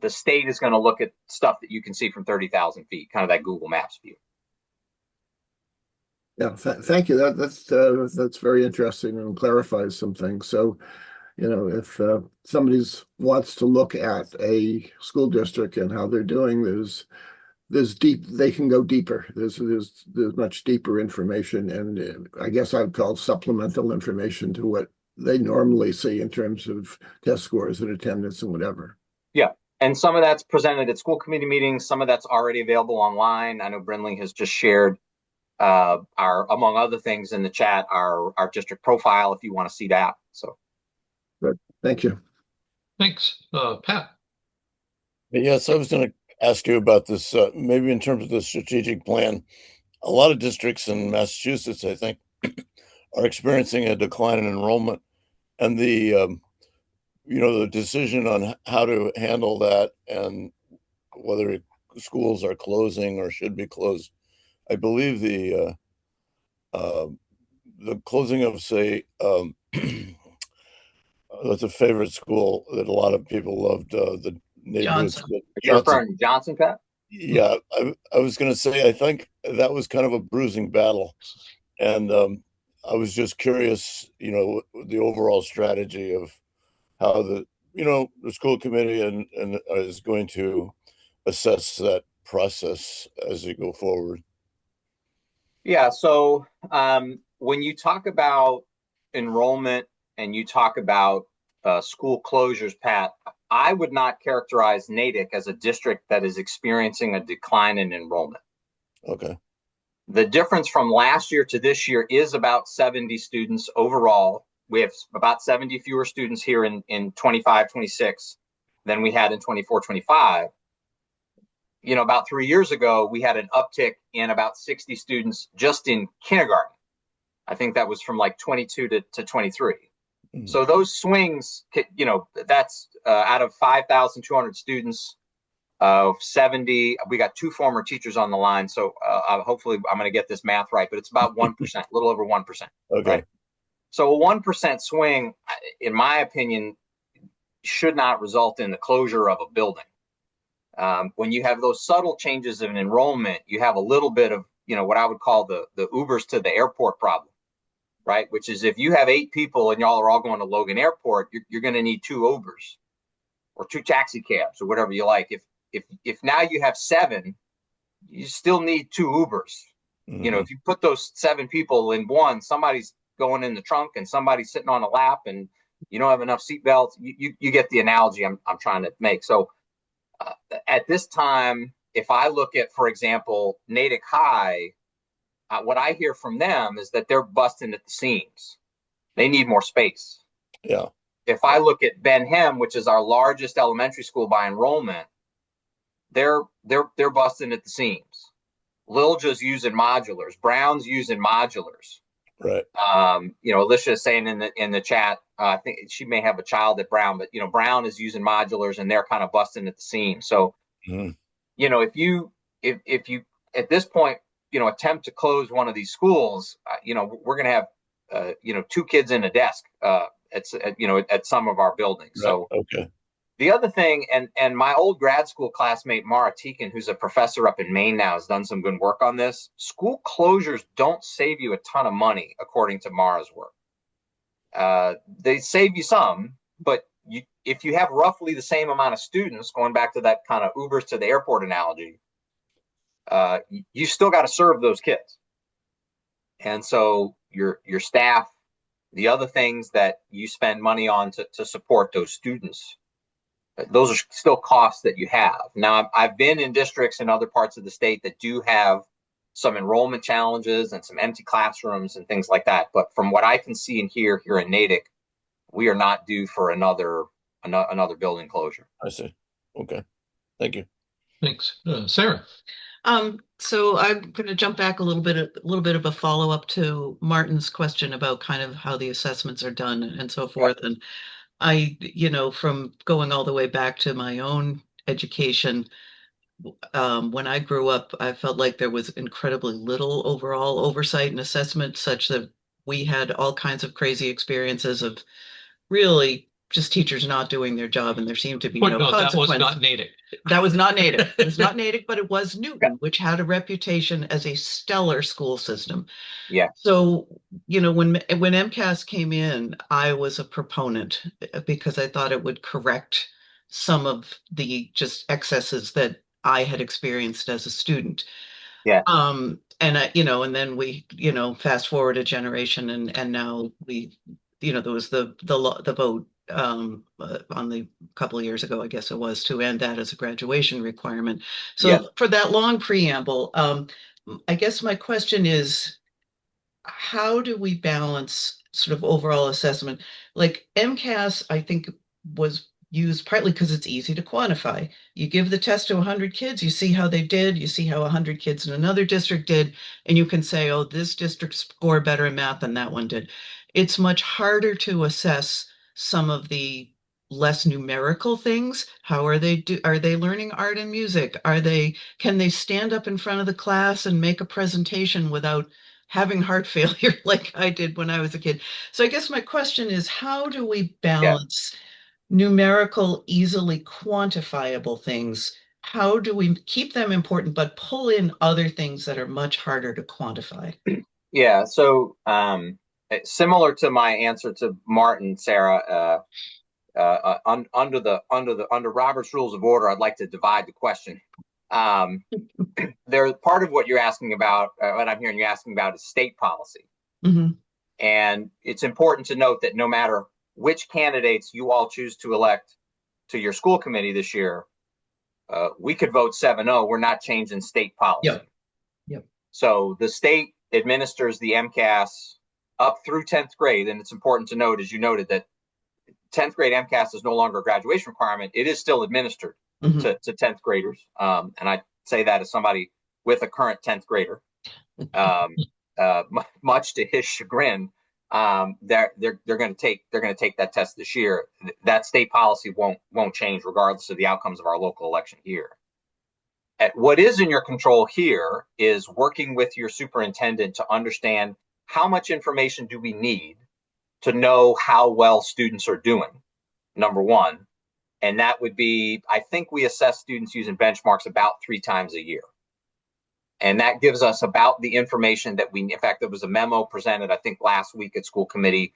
The state is going to look at stuff that you can see from 30,000 feet, kind of that Google Maps view. Yeah, thank you. That's very interesting and clarifies some things. So, if somebody wants to look at a school district and how they're doing, they can go deeper. There's much deeper information, and I guess I'd call supplemental information to what they normally see in terms of test scores and attendance and whatever. Yeah. And some of that's presented at school committee meetings. Some of that's already available online. I know Brinley has just shared among other things in the chat, our district profile, if you want to see that. So good. Thank you. Thanks. Pat. Yes, I was going to ask you about this, maybe in terms of the strategic plan. A lot of districts in Massachusetts, I think, are experiencing a decline in enrollment, and the decision on how to handle that and whether schools are closing or should be closed. I believe the closing of, say, that's a favorite school that a lot of people loved, the neighborhood Johnson. school. You're referring to Johnson, Pat? Yeah, I was going to say, I think that was kind of a bruising battle. And I was just curious, the overall strategy of how the school committee and is going to assess that process as you go forward. Yeah. So when you talk about enrollment and you talk about school closures, Pat, I would not characterize Natick as a district that is experiencing a decline in enrollment. Okay. The difference from last year to this year is about 70 students overall. We have about 70 fewer students here in 25-26 than we had in 24-25. About 3 years ago, we had an uptick in about 60 students just in kindergarten. I think that was from like 22 to 23. Mm-hmm. So those swings, that's out of 5,200 students, 70. We got two former teachers on the line, so hopefully I'm going to get this math right, but it's about 1%, a little over 1%. Okay. Right? So a 1% swing, in my opinion, should not result in the closure of a building. When you have those subtle changes in enrollment, you have a little bit of, what I would call the Ubers to the airport problem, right? Which is if you have 8 people and y'all are all going to Logan Airport, you're going to need 2 Ubers or 2 taxi cabs or whatever you like. If now you have 7, you still need 2 Ubers. Mm-hmm. If you put those 7 people in one, somebody's going in the trunk and somebody's sitting on a lap and you don't have enough seat belts. You get the analogy I'm trying to make. So at this time, if I look at, for example, Natick High, what I hear from them is that they're busting at the seams. They need more space. Yeah. If I look at Benham, which is our largest elementary school by enrollment, they're busting at the seams. Lilja's using modulars. Brown's using modulars. Right. Alicia is saying in the chat, I think she may have a child at Brown, but Brown is using modulars and they're kind of busting at the seam. So, if you at this point, attempt to close one of these schools, we're going to have, 2 kids in a desk at some of our buildings. Right. So Okay. the other thing, and my old grad school classmate, Mara Teakin, who's a professor up in Maine now, has done some good work on this. School closures don't save you a ton of money, according to Mara's work. They save you some, but if you have roughly the same amount of students, going back to that kind of Ubers to the airport analogy, you still got to serve those kids. And so your staff, the other things that you spend money on to support those students, those are still costs that you have. Now, I've been in districts in other parts of the state that do have some enrollment challenges and some empty classrooms and things like that. But from what I can see and hear here in Natick, we are not due for another building closure. I see. Okay. Thank you. Thanks. Sarah. So I'm going to jump back a little bit of a follow-up to Martin's question about kind of how the assessments are done and so forth. And I, from going all the way back to my own education, when I grew up, I felt like there was incredibly little overall oversight and assessment, such that we had all kinds of crazy experiences of really just teachers not doing their job, and there seemed to be no consequence. That was not Natick. That was not Natick. It was not Natick, but it was Newton, which had a reputation as a stellar school system. Yeah. So, when MCAS came in, I was a proponent because I thought it would correct some of the just excesses that I had experienced as a student. Yeah. And then we, fast forward a generation, and now we, there was the vote on the couple of years ago, I guess it was, to end that as a graduation requirement. So for that long preamble, I guess my question is, how do we balance sort of overall assessment? Like MCAS, I think, was used partly because it's easy to quantify. You give the test to 100 kids, you see how they did, you see how 100 kids in another district did, and you can say, oh, this district scored better in math than that one did. It's much harder to assess some of the less numerical things. How are they learning art and music? Can they stand up in front of the class and make a presentation without having heart failure like I did when I was a kid? So I guess my question is, how do we balance numerical, easily quantifiable things? How do we keep them important, but pull in other things that are much harder to quantify? Yeah. So similar to my answer to Martin, Sarah, under Robert's Rules of Order, I'd like to divide the question. There's part of what you're asking about, what I'm hearing you asking about, is state policy. Mm-hmm. And it's important to note that no matter which candidates you all choose to elect to your school committee this year, we could vote 7-0. We're not changing state policy. Yep. So the state administers the MCAS up through 10th grade. And it's important to note, as you noted, that 10th grade MCAS is no longer a graduation requirement. It is still administered to 10th graders. And I say that as somebody with a current 10th grader. Much to his chagrin, they're going to take that test this year. That state policy won't change regardless of the outcomes of our local election here. What is in your control here is working with your superintendent to understand how much information do we need to know how well students are doing, number one. And that would be, I think we assess students using benchmarks about 3 times a year. And that gives us about the information that in fact, there was a memo presented, I think, last week at school committee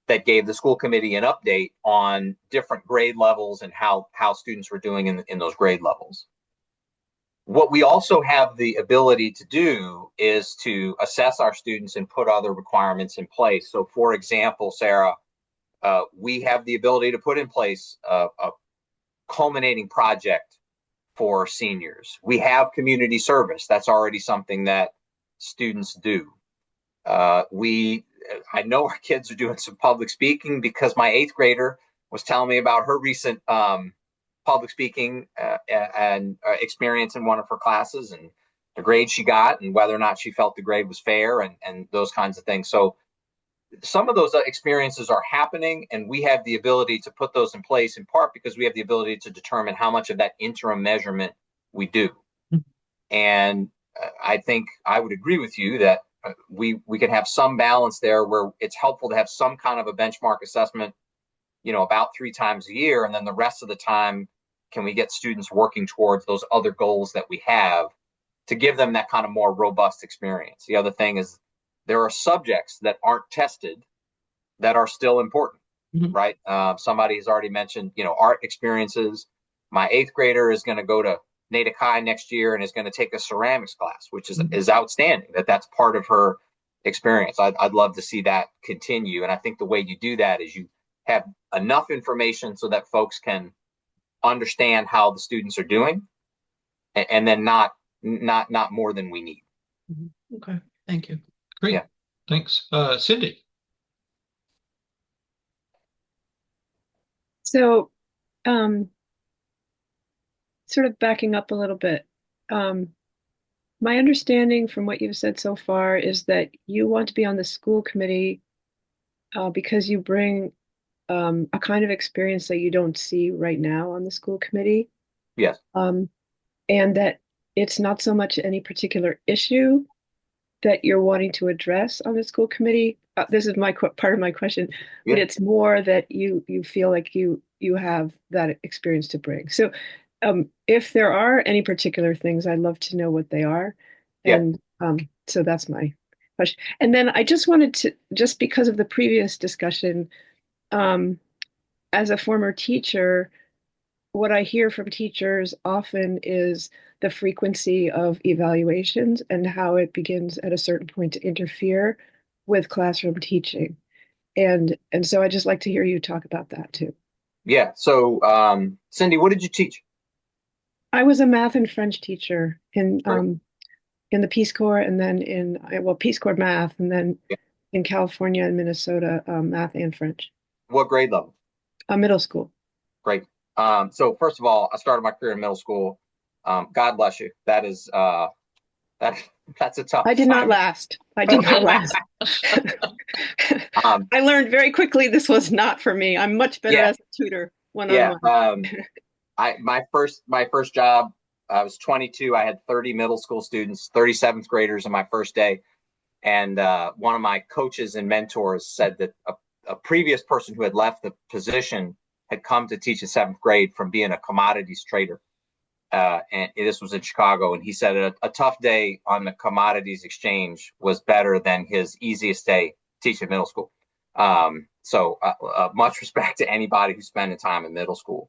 that gave the school committee an update on different grade levels and how students were doing in those grade levels. What we also have the ability to do is to assess our students and put other requirements in place. So for example, Sarah, we have the ability to put in place a culminating project for seniors. We have community service. That's already something that students do. I know our kids are doing some public speaking because my 8th grader was telling me about her recent public speaking and experience in one of her classes, and the grade she got and whether or not she felt the grade was fair and those kinds of things. So some of those experiences are happening, and we have the ability to put those in place, in part because we have the ability to determine how much of that interim measurement we do. And I think I would agree with you that we can have some balance there where it's helpful to have some kind of a benchmark assessment, about 3 times a year, and then the rest of the time, can we get students working towards those other goals that we have to give them that kind of more robust experience. The other thing is there are subjects that aren't tested that are still important, right? Somebody has already mentioned, art experiences. My 8th grader is going to go to Natick High next year and is going to take a ceramics class, which is outstanding. That's part of her experience. I'd love to see that continue. And I think the way you do that is you have enough information so that folks can understand how the students are doing, and then not more than we need. Okay, thank you. Great. Yeah. Thanks. Cindy. So, sort of backing up a little bit, my understanding from what you've said so far is that you want to be on the school committee because you bring a kind of experience that you don't see right now on the school committee. Yes. And that it's not so much any particular issue that you're wanting to address on the school committee. This is my part of my question, but it's more that you feel like you have that experience to bring. So if there are any particular things, I'd love to know what they are. And so that's my question. And then I just wanted to, just because of the previous discussion, as a former teacher, what I hear from teachers often is the frequency of evaluations and how it begins at a certain point to interfere with classroom teaching. And so I'd just like to hear you talk about that too. Yeah. So, Cindy, what did you teach? I was a math and French teacher in the Peace Corps, and then Peace Corps math, and then in California and Minnesota, math and French. What grade level? Middle school. Great. So first of all, I started my career in middle school. God bless you. That is that's a tough. I did not last. I did not last. I learned very quickly this was not for me. I'm much better as a tutor one-on-one. My first job, I was 22. I had 30 middle school students, 37th graders in my first day, and one of my coaches and mentors said that a previous person who had left the position had come to teach in 7th grade from being a commodities trader. And this was in Chicago. And he said a tough day on the commodities exchange was better than his easiest day teaching middle school. So much respect to anybody who's spending time in middle school.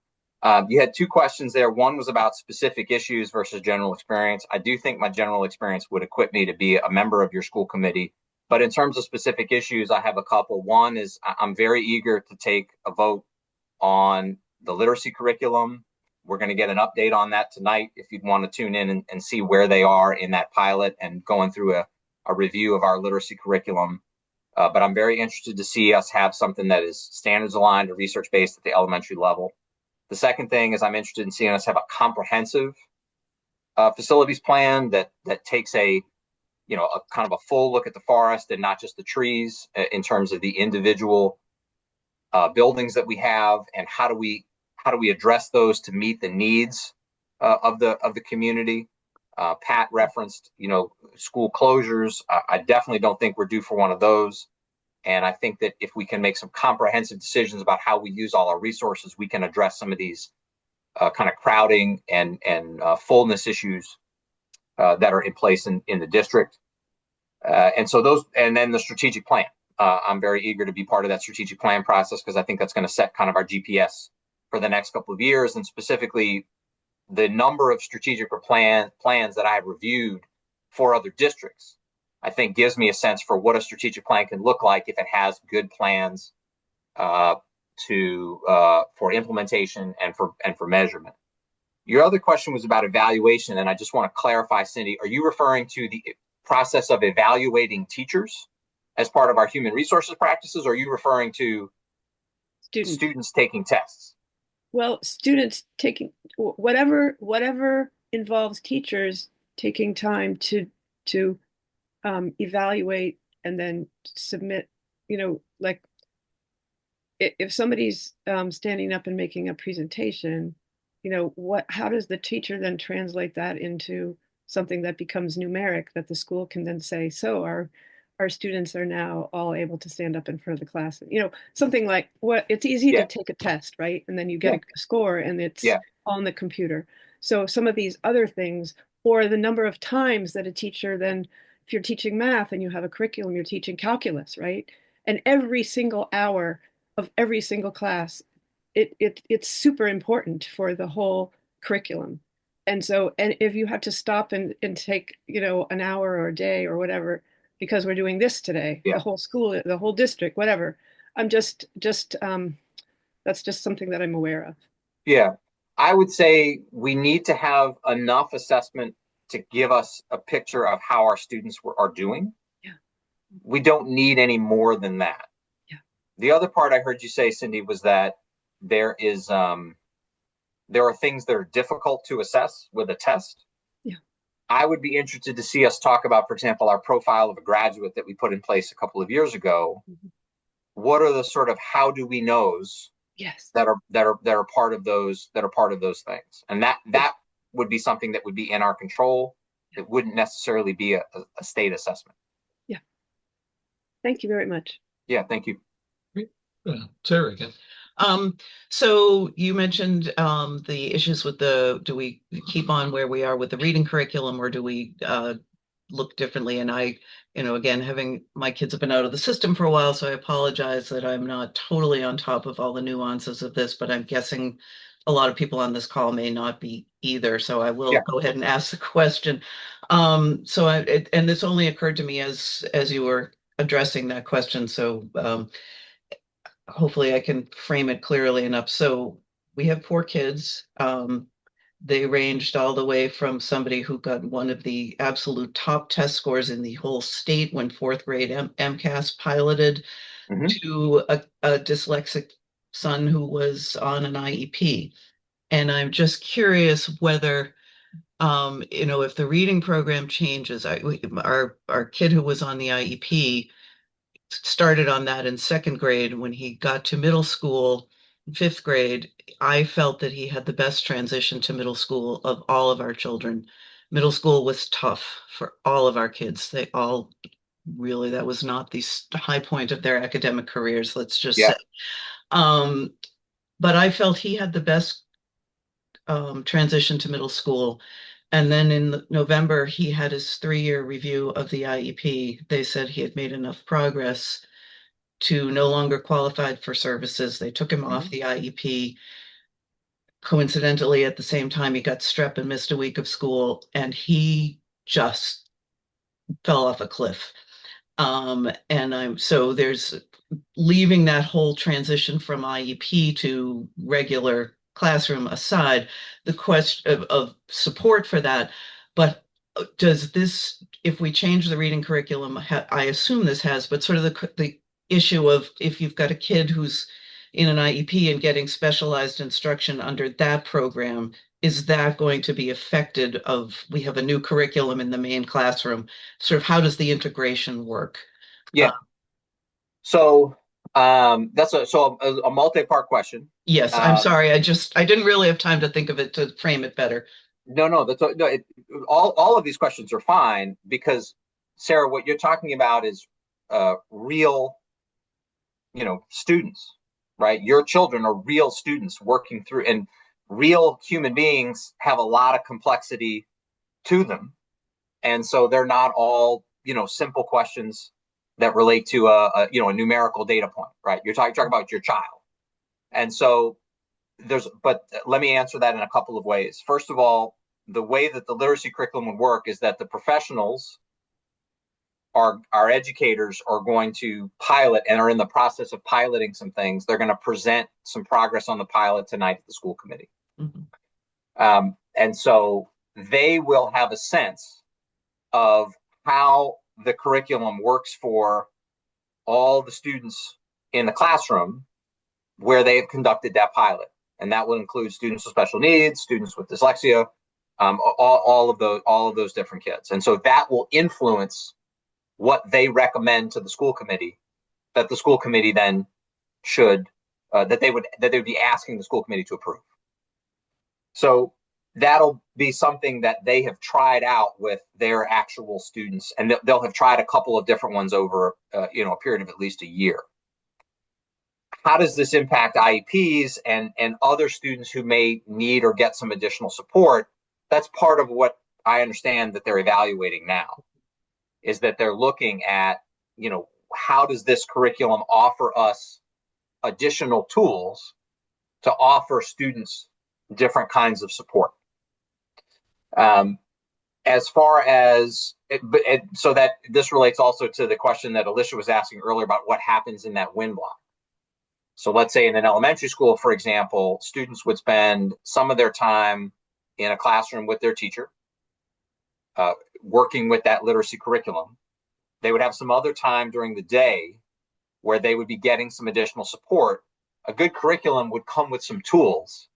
You had 2 questions there. One was about specific issues versus general experience. I do think my general experience would equip me to be a member of your school committee. But in terms of specific issues, I have a couple. One is I'm very eager to take a vote on the literacy curriculum. We're going to get an update on that tonight if you'd want to tune in and see where they are in that pilot and going through a review of our literacy curriculum. But I'm very interested to see us have something that is standards aligned or research based at the elementary level. The second thing is I'm interested in seeing us have a comprehensive facilities plan that takes a kind of a full look at the forest and not just the trees in terms of the individual buildings that we have, and how do we address those to meet the needs of the community. Pat referenced, school closures. I definitely don't think we're due for one of those. And I think that if we can make some comprehensive decisions about how we use all our resources, we can address some of these kind of crowding and fullness issues that are in place in the district. And then the strategic plan. I'm very eager to be part of that strategic plan process because I think that's going to set kind of our GPS for the next couple of years, and specifically the number of strategic plans that I've reviewed for other districts, I think gives me a sense for what a strategic plan can look like if it has good plans for implementation and for measurement. Your other question was about evaluation, and I just want to clarify, Cindy, are you referring to the process of evaluating teachers as part of our human resources practices, or are you referring to students taking tests? Well, students taking whatever involves teachers taking time to evaluate and then submit like if somebody's standing up and making a presentation, how does the teacher then translate that into something that becomes numeric that the school can then say, so our students are now all able to stand up in front of the class. Something like it's easy to take a test, right? And then you get a score and it's on the computer. So some of these other things, or the number of times that a teacher then, if you're teaching math and you have a curriculum, you're teaching calculus, right? And every single hour of every single class, it's super important for the whole curriculum. And if you have to stop and take, an hour or a day or whatever, because we're doing this today, the whole school, the whole district, whatever, I'm just that's just something that I'm aware of. Yeah, I would say we need to have enough assessment to give us a picture of how our students are doing. Yeah. We don't need any more than that. Yeah. The other part I heard you say, Cindy, was that there are things that are difficult to assess with a test. Yeah. I would be interested to see us talk about, for example, our profile of a graduate that we put in place a couple of years ago. Mm-hmm. What are the sort of how do we knows that are part of those things, and that would be something that would be in our control. It wouldn't necessarily be a state assessment. Yeah. Thank you very much. Yeah, thank you. Sarah again. So you mentioned the issues with do we keep on where we are with the reading curriculum, or do we look differently? And I, again, having my kids have been out of the system for a while, so I apologize that I'm not totally on top of all the nuances of this, but I'm guessing a lot of people on this call may not be either. So I will go ahead and ask the question. And this only occurred to me as you were addressing that question. So hopefully I can frame it clearly enough. So we have 4 kids. They ranged all the way from somebody who got one of the absolute top test scores in the whole state when 4th grade MCAS piloted, to a dyslexic son who was on an IEP. And I'm just curious whether, if the reading program changes, our kid who was on the IEP started on that in 2nd grade. When he got to middle school, 5th grade, I felt that he had the best transition to middle school of all of our children. Middle school was tough for all of our kids. They all really, that was not the high point of their academic careers, let's just say. But I felt he had the best transition to middle school. And then in November, he had his 3-year review of the IEP. They said he had made enough progress to no longer qualified for services. They took him off the IEP. Coincidentally, at the same time, he got strep and missed a week of school, and he just fell off a cliff. So there's leaving that whole transition from IEP to regular classroom aside, the question of support for that. But does this, if we change the reading curriculum, I assume this has, but sort of the issue of if you've got a kid who's in an IEP and getting specialized instruction under that program, is that going to be affected we have a new curriculum in the main classroom? Sort of how does the integration work? Yeah. So that's a multi-part question. Yes, I'm sorry. I didn't really have time to think of it to frame it better. No, all of these questions are fine, because Sarah, what you're talking about is real, students, right? Your children are real students working through, and real human beings have a lot of complexity to them. And so they're not all, simple questions that relate to a numerical data point, right? You're talking about your child. And so but let me answer that in a couple of ways. First of all, the way that the literacy curriculum would work is that the professionals, our educators, are going to pilot and are in the process of piloting some things. They're going to present some progress on the pilot tonight at the school committee. Mm-hmm. And so they will have a sense of how the curriculum works for all the students in the classroom where they have conducted that pilot. And that will include students with special needs, students with dyslexia, all of those different kids. And so that will influence what they recommend to the school committee that the school committee then should that they would be asking the school committee to approve. So that'll be something that they have tried out with their actual students, and they'll have tried a couple of different ones over a period of at least a year. How does this impact IEPs and other students who may need or get some additional support? That's part of what I understand that they're evaluating now, is that they're looking at, how does this curriculum offer us additional tools to offer students different kinds of support. As far as, so that this relates also to the question that Alicia was asking earlier about what happens in that WINN block. So let's say in an elementary school, for example, students would spend some of their time in a classroom with their teacher, working with that literacy curriculum. They would have some other time during the day where they would be getting some additional support. A good curriculum would come with some tools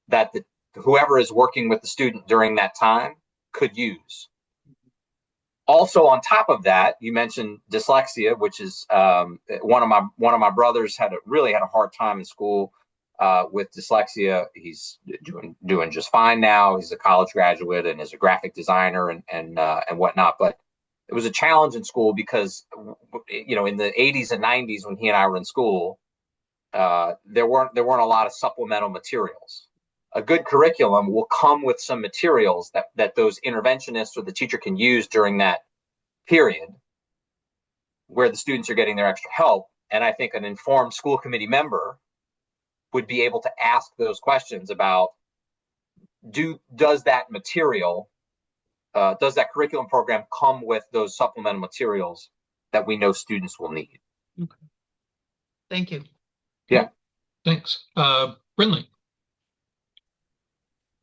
that whoever is working with the student during that time could use. Also, on top of that, you mentioned dyslexia, which is one of my brothers really had a hard time in school with dyslexia. He's doing just fine now. He's a college graduate and is a graphic designer and whatnot. But it was a challenge in school because in the 80s and 90s when he and I were in school, there weren't a lot of supplemental materials. A good curriculum will come with some materials that those interventionists or the teacher can use during that period where the students are getting their extra help. And I think an informed school committee member would be able to ask those questions about, does that curriculum program come with those supplemental materials that we know students will need? Okay. Thank you. Yeah. Thanks. Brinley.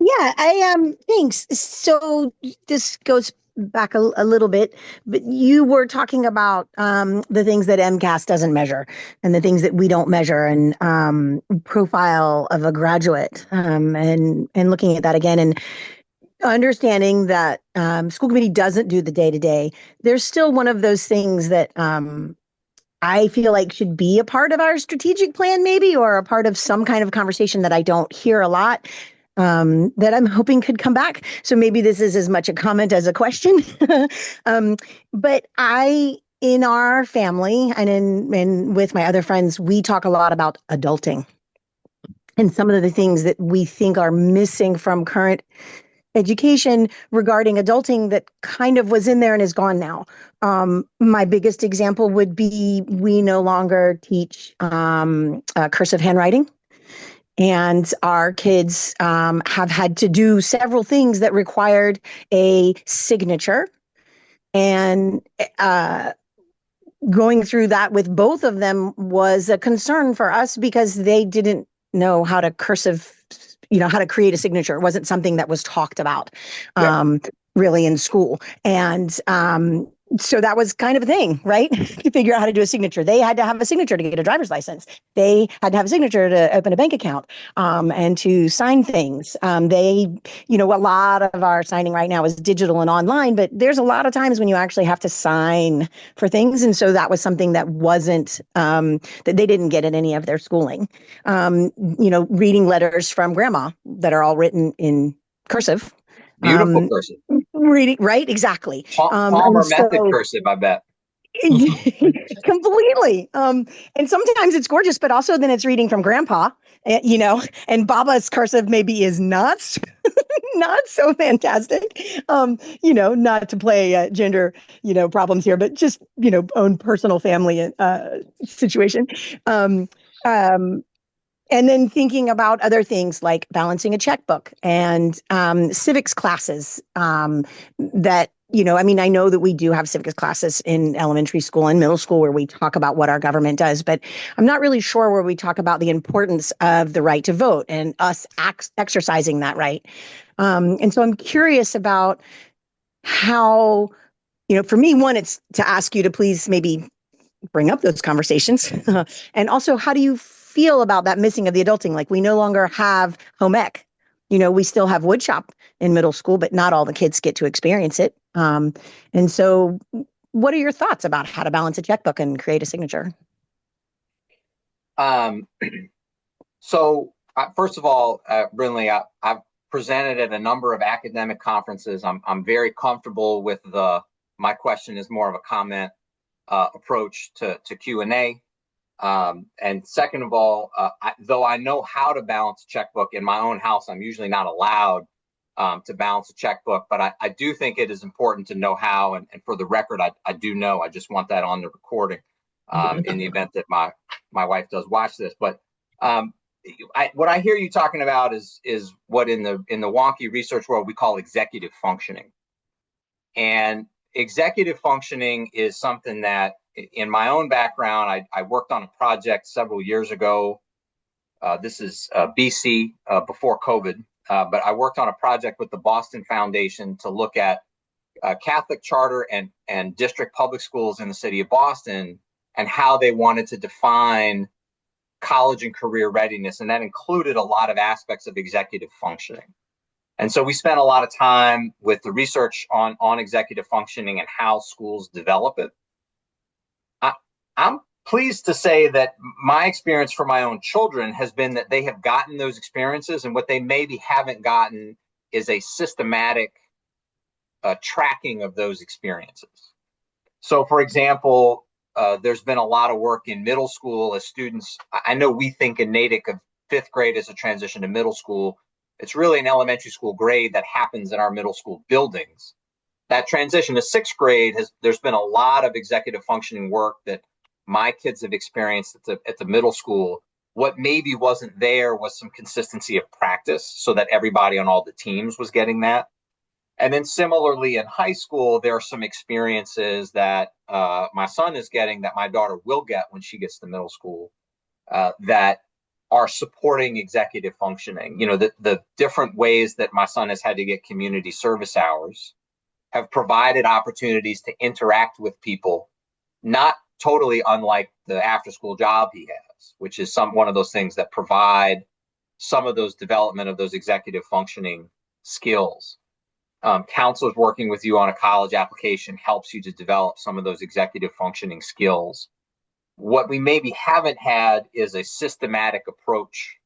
Yeah, thanks. So this goes back a little bit, but you were talking about the things that MCAS doesn't measure and the things that we don't measure, and profile of a graduate, and looking at that again and understanding that school committee doesn't do the day-to-day. There's still one of those things that I feel like should be a part of our strategic plan, maybe, or a part of some kind of conversation that I don't hear a lot. That I'm hoping could come back. So maybe this is as much a comment as a question. But in our family and with my other friends, we talk a lot about adulting and some of the things that we think are missing from current education regarding adulting that kind of was in there and is gone now. My biggest example would be we no longer teach cursive handwriting. And our kids have had to do several things that required a signature. And going through that with both of them was a concern for us because they didn't know how to how to create a signature. It wasn't something that was talked about really in school. And so that was kind of a thing, right? To figure out how to do a signature. They had to have a signature to get a driver's license. They had to have a signature to open a bank account and to sign things. A lot of our signing right now is digital and online, but there's a lot of times when you actually have to sign for things. And so that was something that wasn't, that they didn't get in any of their schooling. Reading letters from grandma that are all written in cursive. Beautiful cursive. Reading, right? Exactly. Palmer method cursive, I bet. Completely. And sometimes it's gorgeous, but also then it's reading from grandpa, and Baba's cursive maybe is not so fantastic. Not to play gender, problems here, but just, own personal family situation. And then thinking about other things like balancing a checkbook and civics classes that, I know that we do have civics classes in elementary school and middle school where we talk about what our government does, but I'm not really sure where we talk about the importance of the right to vote and us exercising that right. And so I'm curious about how, for me, one, it's to ask you to please maybe bring up those conversations. And also, how do you feel about that missing of the adulting? Like, we no longer have home ec. We still have woodshop in middle school, but not all the kids get to experience it. And so what are your thoughts about how to balance a checkbook and create a signature? So first of all, Brinley, I've presented at a number of academic conferences. I'm very comfortable with my question is more of a comment approach to Q&A. And second of all, though I know how to balance a checkbook in my own house, I'm usually not allowed to balance a checkbook, but I do think it is important to know how. And for the record, I do know. I just want that on the recording in the event that my wife does watch this. But what I hear you talking about is what in the wonky research world we call executive functioning. And executive functioning is something that, in my own background, I worked on a project several years ago. This is BC before COVID, but I worked on a project with the Boston Foundation to look at Catholic charter and district public schools in the city of Boston and how they wanted to define college and career readiness. And that included a lot of aspects of executive functioning. And so we spent a lot of time with the research on executive functioning and how schools develop it. I'm pleased to say that my experience for my own children has been that they have gotten those experiences, and what they maybe haven't gotten is a systematic tracking of those experiences. So, for example, there's been a lot of work in middle school as students. I know we think in Natick of fifth grade as a transition to middle school. It's really an elementary school grade that happens in our middle school buildings. That transition to sixth grade, there's been a lot of executive functioning work that my kids have experienced at the middle school. What maybe wasn't there was some consistency of practice so that everybody on all the teams was getting that. And then similarly in high school, there are some experiences that my son is getting that my daughter will get when she gets to middle school that are supporting executive functioning. You know, the different ways that my son has had to get community service hours have provided opportunities to interact with people, not totally unlike the after-school job he has, which is one of those things that provide some of those development of those executive functioning skills. Counselors working with you on a college application helps you to develop some of those executive functioning skills. What we maybe haven't had is a systematic approach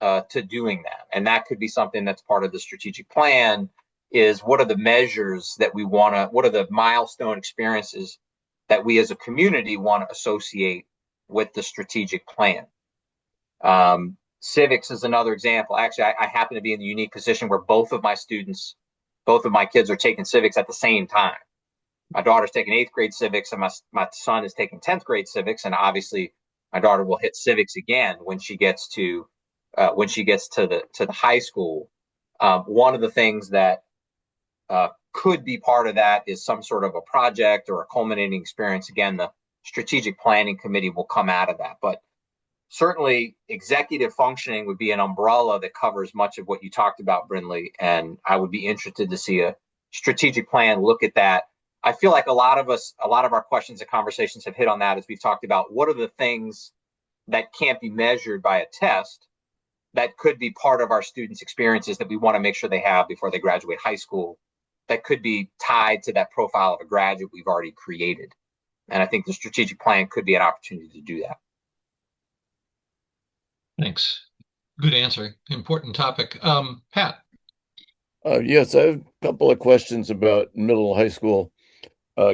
to doing that. And that could be something that's part of the strategic plan, is what are the measures that we want to, what are the milestone experiences that we as a community want to associate with the strategic plan. Civics is another example. Actually, I happen to be in the unique position where both of my kids are taking civics at the same time. My daughter's taking 8th grade civics and my son is taking 10th grade civics. And obviously my daughter will hit civics again when she gets to the high school. One of the things that could be part of that is some sort of a project or a culminating experience. Again, the strategic planning committee will come out of that, but certainly executive functioning would be an umbrella that covers much of what you talked about, Brinley. And I would be interested to see a strategic plan look at that. I feel like a lot of our questions and conversations have hit on that as we've talked about what are the things that can't be measured by a test that could be part of our students' experiences that we want to make sure they have before they graduate high school, that could be tied to that profile of a graduate we've already created. And I think the strategic plan could be an opportunity to do that. Thanks. Good answer. Important topic. Pat. Yes, I have a couple of questions about middle and high school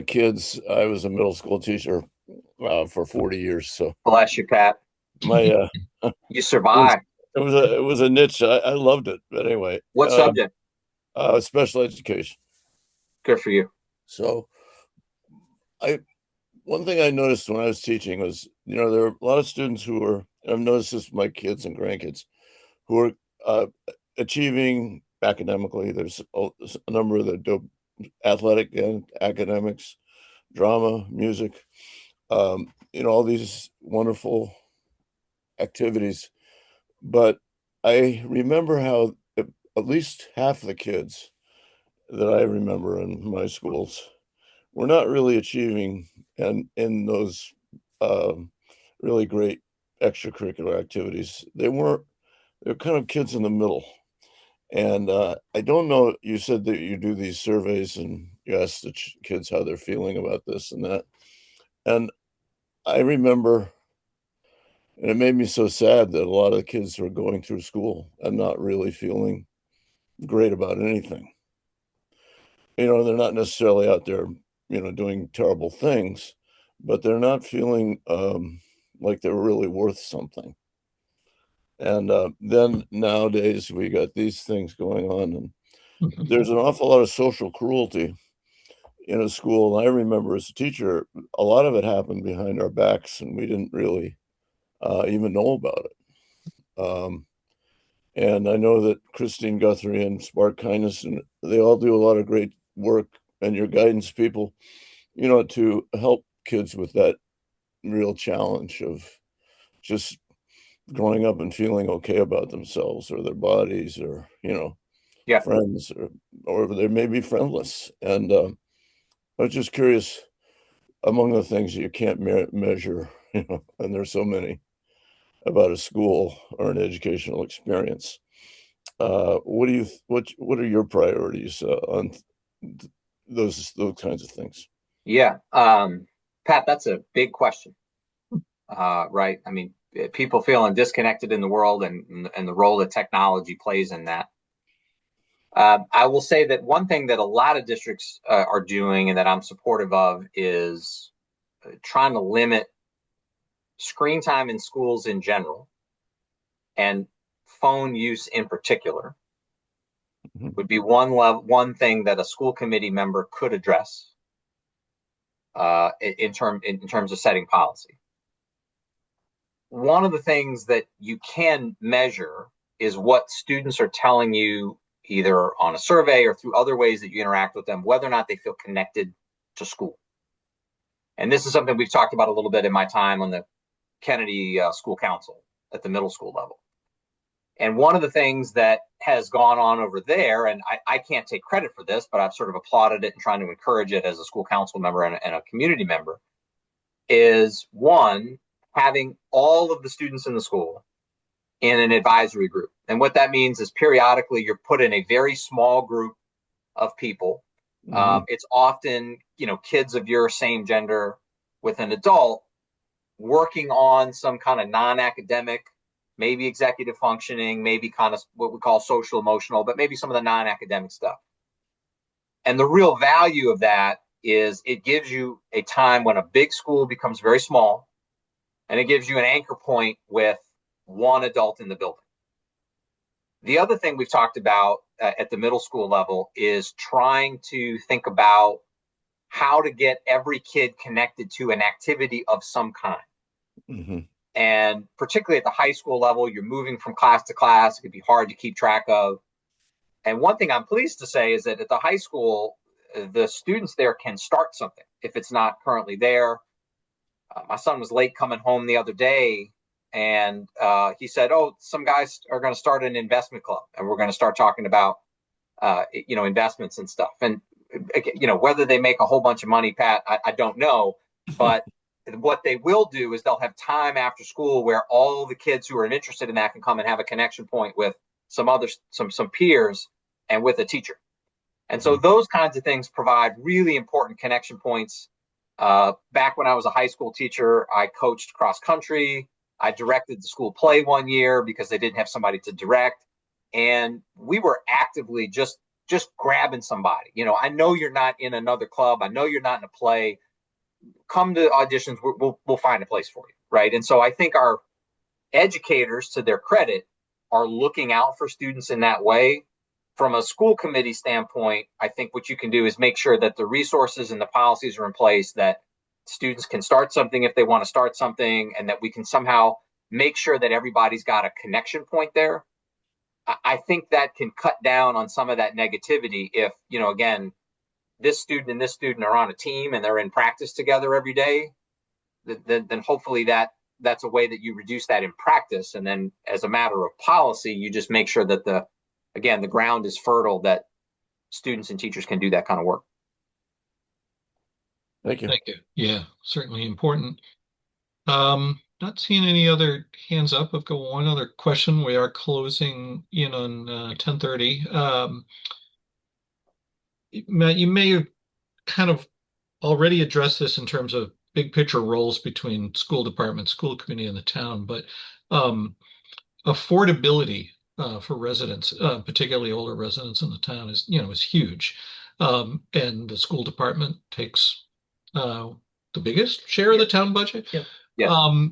kids. I was a middle school teacher for 40 years. So bless you, Pat. My you survived. It was a niche. I loved it. But anyway, what subject? Special education. Good for you. So one thing I noticed when I was teaching was, there are a lot of students who are, I've noticed this with my kids and grandkids, who are achieving academically. There's a number of the athletic and academics, drama, music, all these wonderful activities. But I remember how at least half of the kids that I remember in my schools were not really achieving in those really great extracurricular activities. They're kind of kids in the middle. And I don't know, you said that you do these surveys and you ask the kids how they're feeling about this and that. And I remember And it made me so sad that a lot of the kids are going through school and not really feeling great about anything. They're not necessarily out there, doing terrible things, but they're not feeling like they're really worth something. And then nowadays we got these things going on, and there's an awful lot of social cruelty in a school. And I remember as a teacher, a lot of it happened behind our backs, and we didn't really even know about it. And I know that Christine Guthrie and Spark Kindness, and they all do a lot of great work, and your guidance people, to help kids with that real challenge of just growing up and feeling okay about themselves or their bodies or, Yeah. friends, or they may be friendless. And I was just curious, among the things that you can't measure, and there's so many about a school or an educational experience. What are your priorities on those kinds of things? Yeah. Pat, that's a big question. Right. I mean, people feeling disconnected in the world and the role that technology plays in that. I will say that one thing that a lot of districts are doing and that I'm supportive of is trying to limit screen time in schools in general and phone use in particular would be one thing that a school committee member could address in terms of setting policy. One of the things that you can measure is what students are telling you, either on a survey or through other ways that you interact with them, whether or not they feel connected to school. And this is something we've talked about a little bit in my time on the Kennedy School Council at the middle school level. And one of the things that has gone on over there, and I can't take credit for this, but I've sort of applauded it and trying to encourage it as a school council member and a community member, is one, having all of the students in the school in an advisory group. And what that means is periodically you're put in a very small group of people. It's often, kids of your same gender with an adult working on some kind of non-academic, maybe executive functioning, maybe kind of what we call social emotional, but maybe some of the non-academic stuff. And the real value of that is it gives you a time when a big school becomes very small, and it gives you an anchor point with one adult in the building. The other thing we've talked about at the middle school level is trying to think about how to get every kid connected to an activity of some kind. And particularly at the high school level, you're moving from class to class. It could be hard to keep track of. And one thing I'm pleased to say is that at the high school, the students there can start something if it's not currently there. My son was late coming home the other day, and he said, "Oh, some guys are going to start an investment club, and we're going to start talking about, investments and stuff." And whether they make a whole bunch of money, Pat, I don't know, but what they will do is they'll have time after school where all the kids who are interested in that can come and have a connection point with some peers and with a teacher. And so those kinds of things provide really important connection points. Back when I was a high school teacher, I coached cross country. I directed the school play one year because they didn't have somebody to direct. And we were actively just grabbing somebody. I know you're not in another club. I know you're not in a play. Come to auditions. We'll find a place for you, right? And so I think our educators, to their credit, are looking out for students in that way. From a school committee standpoint, I think what you can do is make sure that the resources and the policies are in place, that students can start something if they want to start something, and that we can somehow make sure that everybody's got a connection point there. I think that can cut down on some of that negativity if, again, this student and this student are on a team and they're in practice together every day, then hopefully that's a way that you reduce that in practice. And then as a matter of policy, you just make sure that the ground is fertile, that students and teachers can do that kind of work. Thank you. Thank you. Yeah, certainly important. Not seeing any other hands up. I've got one other question. We are closing in on 10:30. Matt, you may have kind of already addressed this in terms of big picture roles between school department, school committee, and the town, but affordability for residents, particularly older residents in the town, is huge. And the school department takes the biggest share of the town budget. Yep. Yeah.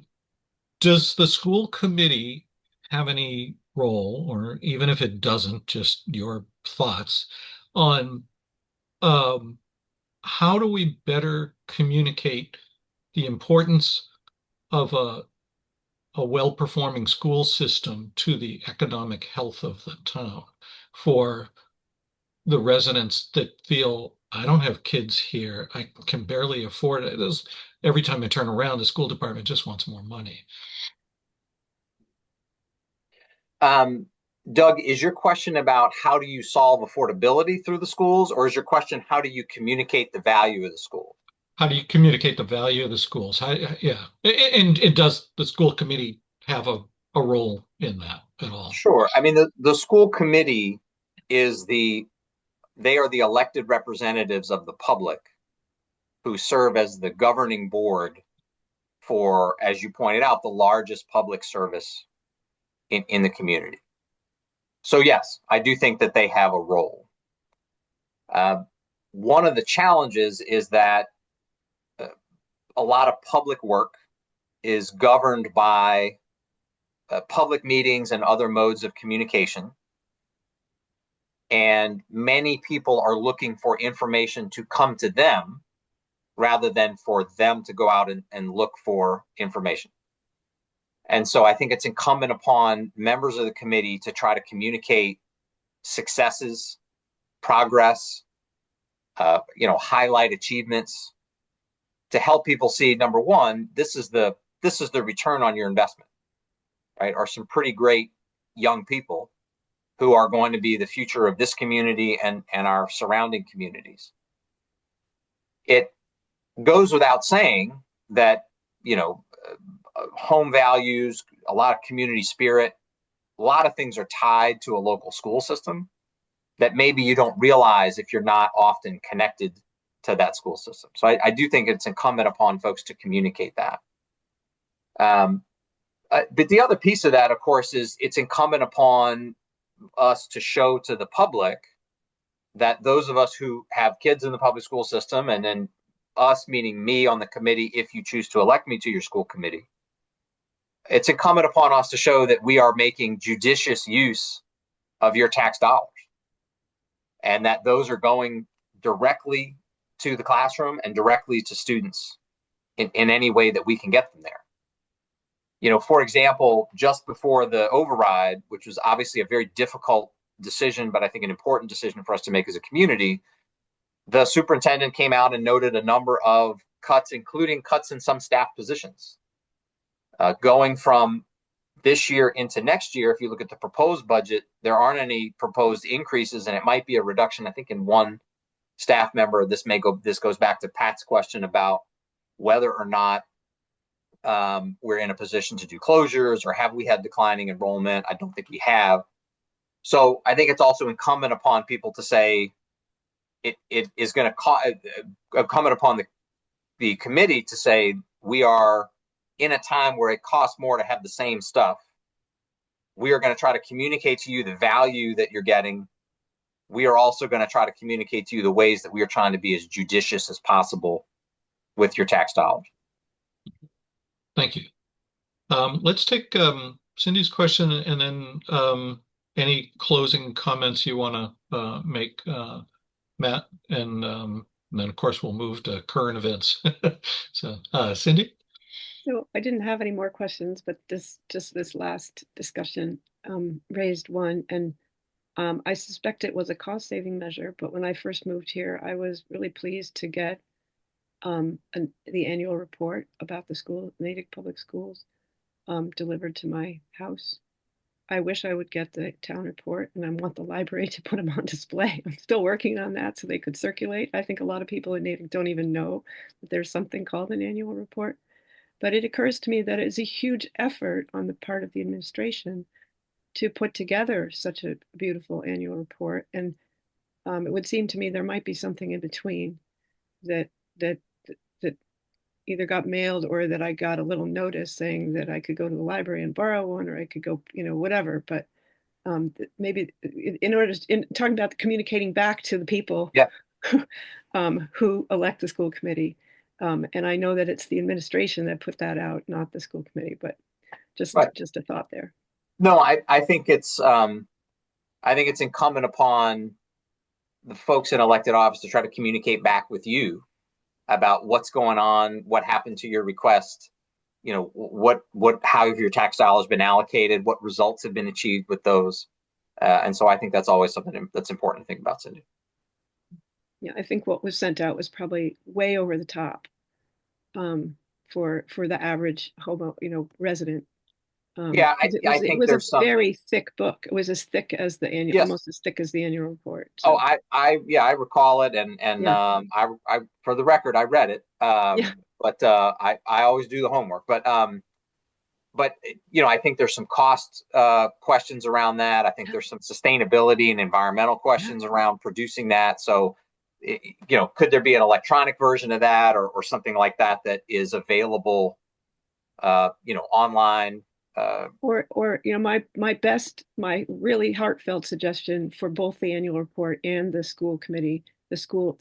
Does the school committee have any role, or even if it doesn't, just your thoughts on how do we better communicate the importance of a well-performing school system to the economic health of the town for the residents that feel, I don't have kids here, I can barely afford it. Every time I turn around, the school department just wants more money. Doug, is your question about how do you solve affordability through the schools, or is your question how do you communicate the value of the school? How do you communicate the value of the schools? Yeah. And does the school committee have a role in that at all? Sure. I mean, the school committee they are the elected representatives of the public who serve as the governing board for, as you pointed out, the largest public service in the community. So yes, I do think that they have a role. One of the challenges is that a lot of public work is governed by public meetings and other modes of communication. And many people are looking for information to come to them rather than for them to go out and look for information. And so I think it's incumbent upon members of the committee to try to communicate successes, progress, highlight achievements, to help people see, number one, this is the return on your investment, right? Are some pretty great young people who are going to be the future of this community and our surrounding communities. It goes without saying that, home values, a lot of community spirit, a lot of things are tied to a local school system that maybe you don't realize if you're not often connected to that school system. So I do think it's incumbent upon folks to communicate that. But the other piece of that, of course, is it's incumbent upon us to show to the public that those of us who have kids in the public school system, and then us, meaning me on the committee, if you choose to elect me to your school committee, it's incumbent upon us to show that we are making judicious use of your tax dollars and that those are going directly to the classroom and directly to students in any way that we can get them there. For example, just before the override, which was obviously a very difficult decision, but I think an important decision for us to make as a community, the superintendent came out and noted a number of cuts, including cuts in some staff positions. Going from this year into next year, if you look at the proposed budget, there aren't any proposed increases, and it might be a reduction, I think, in one staff member. This goes back to Pat's question about whether or not we're in a position to do closures, or have we had declining enrollment? I don't think we have. So I think it's also incumbent upon people to say it is going to incumbent upon the committee to say we are in a time where it costs more to have the same stuff. We are going to try to communicate to you the value that you're getting. We are also going to try to communicate to you the ways that we are trying to be as judicious as possible with your tax dollars. Thank you. Let's take Cindy's question, and then any closing comments you want to make, Matt, and then of course we'll move to current events. So, Cindy? So I didn't have any more questions, but this last discussion raised one, and I suspect it was a cost-saving measure. But when I first moved here, I was really pleased to get the annual report about the Natick Public Schools delivered to my house. I wish I would get the town report, and I want the library to put them on display. I'm still working on that so they could circulate. I think a lot of people in Natick don't even know that there's something called an annual report. But it occurs to me that it's a huge effort on the part of the administration to put together such a beautiful annual report. And it would seem to me there might be something in between that either got mailed or that I got a little notice saying that I could go to the library and borrow one, or I could go, whatever. But maybe in order to, talking about the communicating back to the people Yeah. who elect the school committee. And I know that it's the administration that put that out, not the school committee, but just a thought there. No, I think it's incumbent upon the folks in elected office to try to communicate back with you about what's going on, what happened to your request, how have your tax dollars been allocated, what results have been achieved with those. And so I think that's always something that's important to think about, Cindy. Yeah, I think what was sent out was probably way over the top for the average hobo, resident. I think it was there's a very thick book. It was as thick as the annual, almost as thick as the annual report. So. Oh, I recall it, and I for the record, I read it. But I always do the homework. But I think there's some cost questions around that. I think there's some sustainability and environmental questions around producing that. So, could there be an electronic version of that, or something like that is available, online? My really heartfelt suggestion for both the annual report and the school committee, the school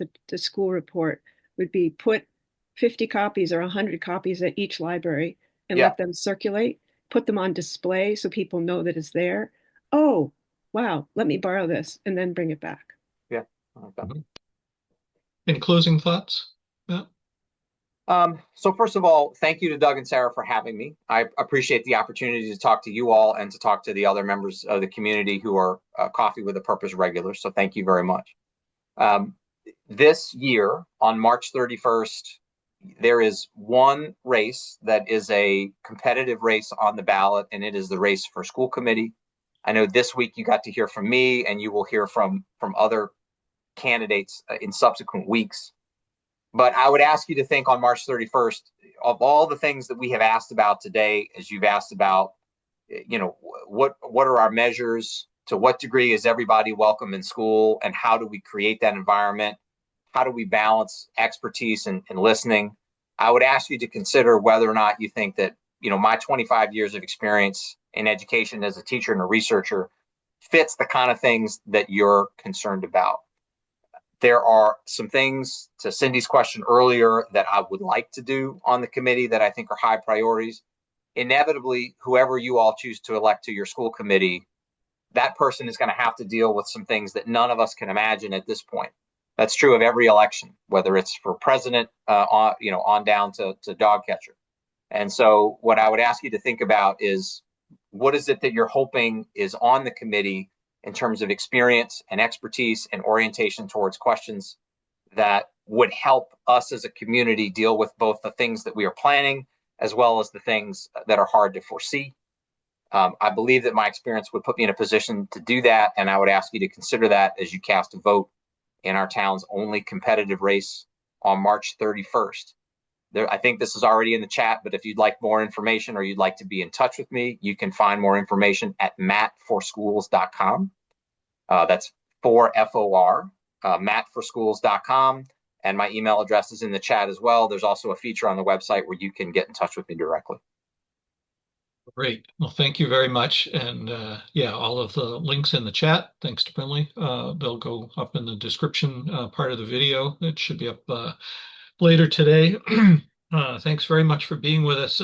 report, would be put 50 copies or 100 copies at each library and let them circulate, put them on display so people know that it's there. Oh, wow, let me borrow this, and then bring it back. Yeah. Any closing thoughts? Yeah. So first of all, thank you to Doug and Sarah for having me. I appreciate the opportunity to talk to you all and to talk to the other members of the community who are Coffee with a Purpose regulars. So thank you very much. This year, on March 31st, there is one race that is a competitive race on the ballot, and it is the race for school committee. I know this week you got to hear from me, and you will hear from other candidates in subsequent weeks. But I would ask you to think on March 31st of all the things that we have asked about today, as you've asked about, what are our measures? To what degree is everybody welcome in school? And how do we create that environment? How do we balance expertise and listening? I would ask you to consider whether or not you think that, my 25 years of experience in education as a teacher and a researcher fits the kind of things that you're concerned about. There are some things, to Cindy's question earlier, that I would like to do on the committee that I think are high priorities. Inevitably, whoever you all choose to elect to your school committee, that person is going to have to deal with some things that none of us can imagine at this point. That's true of every election, whether it's for president, on down to dog catcher. And so what I would ask you to think about is, what is it that you're hoping is on the committee in terms of experience and expertise and orientation towards questions that would help us as a community deal with both the things that we are planning as well as the things that are hard to foresee. I believe that my experience would put me in a position to do that, and I would ask you to consider that as you cast a vote in our town's only competitive race on March 31st. I think this is already in the chat, but if you'd like more information or you'd like to be in touch with me, you can find more information at mattforschools.com. That's 4FOR, mattforschools.com. And my email address is in the chat as well. There's also a feature on the website where you can get in touch with me directly. Great. Well, thank you very much. And all of the links in the chat, thanks to Brinley, they'll go up in the description part of the video. It should be up later today. Thanks very much for being with us.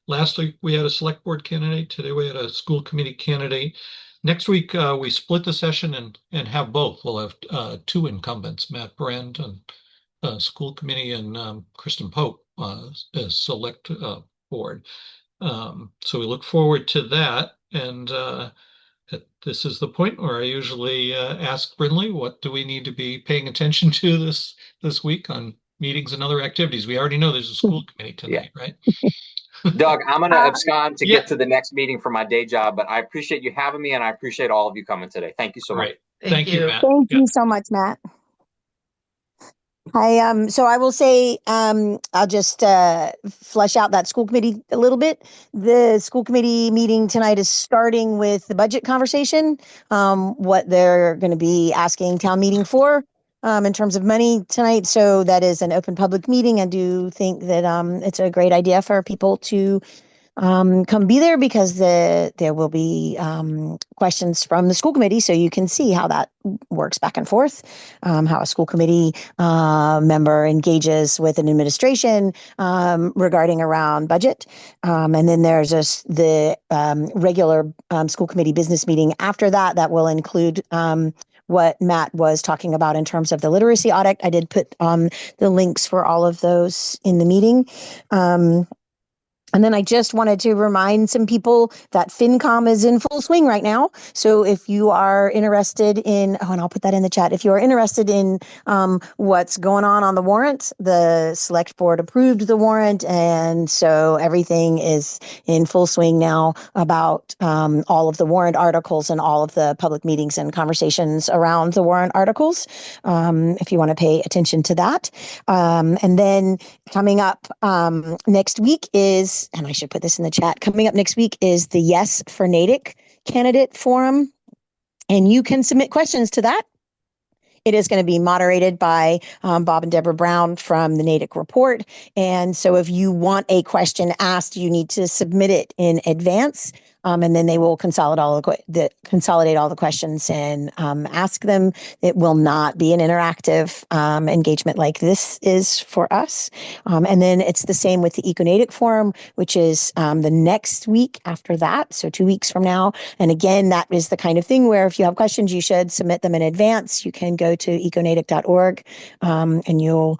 Last week we had a select board candidate. Today we had a school committee candidate. Next week we split the session and have both. We'll have two incumbents, Matt Brand and school committee, and Kristen Pope as select board. So we look forward to that. And this is the point where I usually ask Brinley, what do we need to be paying attention to this week on meetings and other activities? We already know there's a school committee tonight, right? Doug, I'm going to abscond to get to the next meeting for my day job, but I appreciate you having me, and I appreciate all of you coming today. Thank you so much. Thank you, Matt. Thank you so much, Matt. So I will say, I'll just flesh out that school committee a little bit. The school committee meeting tonight is starting with the budget conversation, what they're going to be asking town meeting for. in terms of money tonight. So that is an open public meeting. I do think that it's a great idea for people to come be there because there will be questions from the school committee, so you can see how that works back and forth, how a school committee member engages with an administration regarding around budget. And then there's the regular school committee business meeting after that that will include what Matt was talking about in terms of the literacy audit. I did put the links for all of those in the meeting. And then I just wanted to remind some people that FinCom is in full swing right now. So if you are interested in, and I'll put that in the chat, if you are interested in what's going on the warrant, the select board approved the warrant. And so everything is in full swing now about all of the warrant articles and all of the public meetings and conversations around the warrant articles, if you want to pay attention to that. And then coming up next week is, and I should put this in the chat, coming up next week is the Yes for Natick candidate forum. And you can submit questions to that. It is going to be moderated by Bob and Deborah Brown from the Natick Report. And so if you want a question asked, you need to submit it in advance. And then they will consolidate all the questions and ask them. It will not be an interactive engagement like this is for us. And then it's the same with the Eco-Natick Forum, which is the next week after that, so 2 weeks from now. And again, that is the kind of thing where if you have questions, you should submit them in advance. You can go to econatick.org and you'll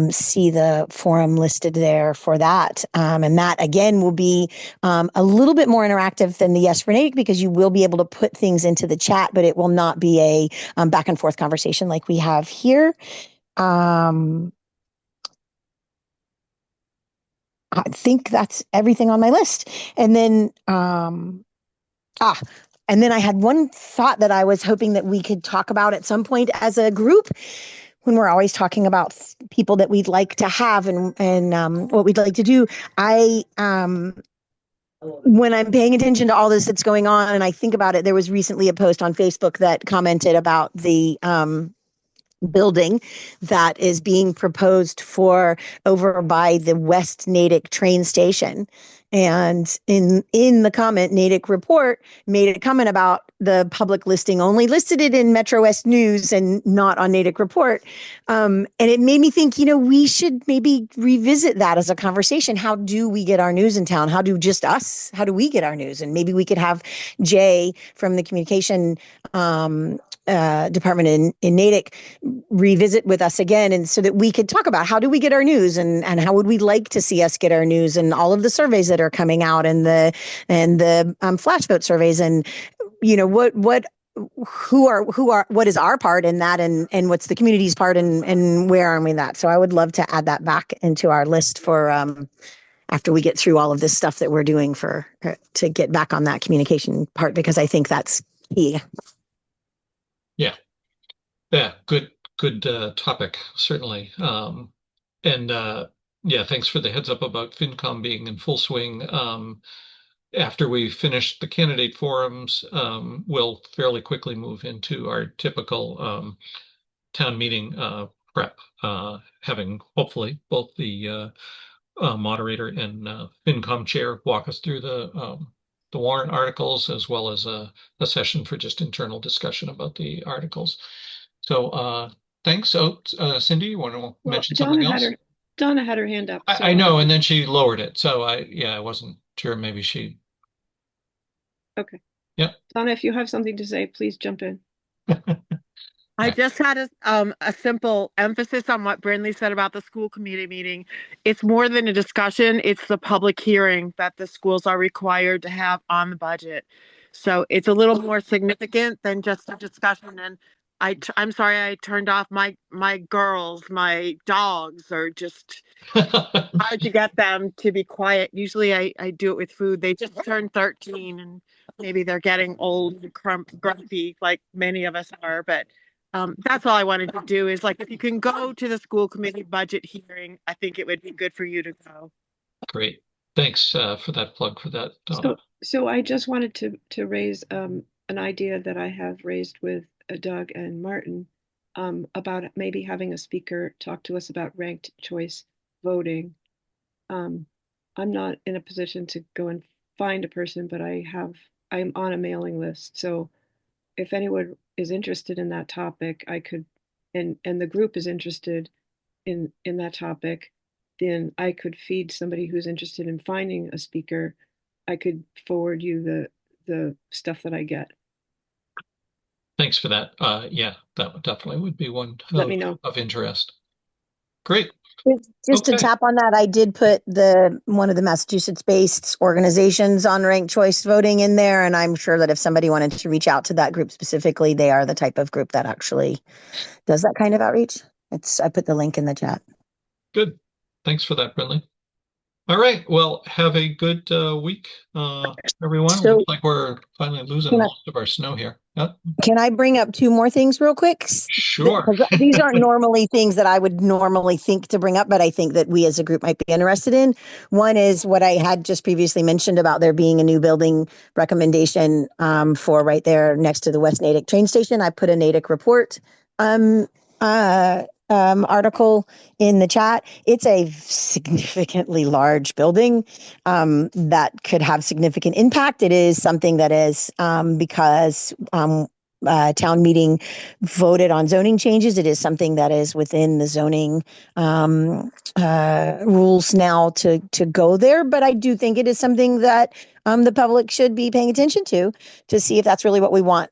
see the forum listed there for that. And that, again, will be a little bit more interactive than the Yes for Natick because you will be able to put things into the chat, but it will not be a back and forth conversation like we have here. I think that's everything on my list. And then, and then I had one thought that I was hoping that we could talk about at some point as a group when we're always talking about people that we'd like to have and what we'd like to do. When I'm paying attention to all this that's going on and I think about it, there was recently a post on Facebook that commented about the building that is being proposed for over by the West Natick train station. And in the comment, Natick Report made a comment about the public listing only listed it in Metro West News and not on Natick Report. And it made me think, we should maybe revisit that as a conversation. How do we get our news in town? How do we get our news? And maybe we could have Jay from the communication department in Natick revisit with us again, and so that we could talk about how do we get our news and how would we like to see us get our news, and all of the surveys that are coming out and the flash vote surveys, and what is our part in that, and what's the community's part, and where are we in that. So I would love to add that back into our list for after we get through all of this stuff that we're doing to get back on that communication part, because I think that's key. Yeah, good topic, certainly. Thanks for the heads up about FinCom being in full swing. After we finish the candidate forums, we'll fairly quickly move into our typical town meeting prep, having hopefully both the moderator and FinCom chair walk us through the warrant articles, as well as a session for just internal discussion about the articles. So thanks. So Cindy, you want to mention something else? Donna had her hand up. So I know, and then she lowered it. So I wasn't sure. Maybe she. Okay. Yep. Donna, if you have something to say, please jump in. I just had a simple emphasis on what Brindley said about the school committee meeting. It's more than a discussion. It's the public hearing that the schools are required to have on the budget. So it's a little more significant than just a discussion. And I'm sorry I turned off my girls. My dogs are just hard to get them to be quiet. Usually I do it with food. They just turned 13 and maybe they're getting old and grumpy like many of us are. But that's all I wanted to do is, like, if you can go to the school committee budget hearing, I think it would be good for you to go. Great. Thanks for that plug for that, Donna. So I just wanted to raise an idea that I have raised with Doug and Martin. about maybe having a speaker talk to us about ranked choice voting. I'm not in a position to go and find a person, but I'm on a mailing list. So if anyone is interested in that topic, I could, and the group is interested in that topic, then I could feed somebody who's interested in finding a speaker. I could forward you the stuff that I get. Thanks for that. Yeah, that definitely would be one Let me know. of interest. Great. Just to Okay. tap on that, I did put one of the Massachusetts-based organizations on ranked choice voting in there, and I'm sure that if somebody wanted to reach out to that group specifically, they are the type of group that actually does that kind of outreach. I put the link in the chat. Good. Thanks for that, Brinley. All right. Well, have a good week, everyone. So- Looks like we're finally losing most of our snow here. Yep. Can I bring up two more things real quick? Sure. Because these aren't normally things that I would normally think to bring up, but I think that we as a group might be interested in. One is what I had just previously mentioned about there being a new building recommendation for right there next to the West Natick train station. I put a Natick report article in the chat. It's a significantly large building that could have significant impact. It is something that is because town meeting voted on zoning changes. It is something that is within the zoning rules now to go there. But I do think it is something that the public should be paying attention to see if that's really what we want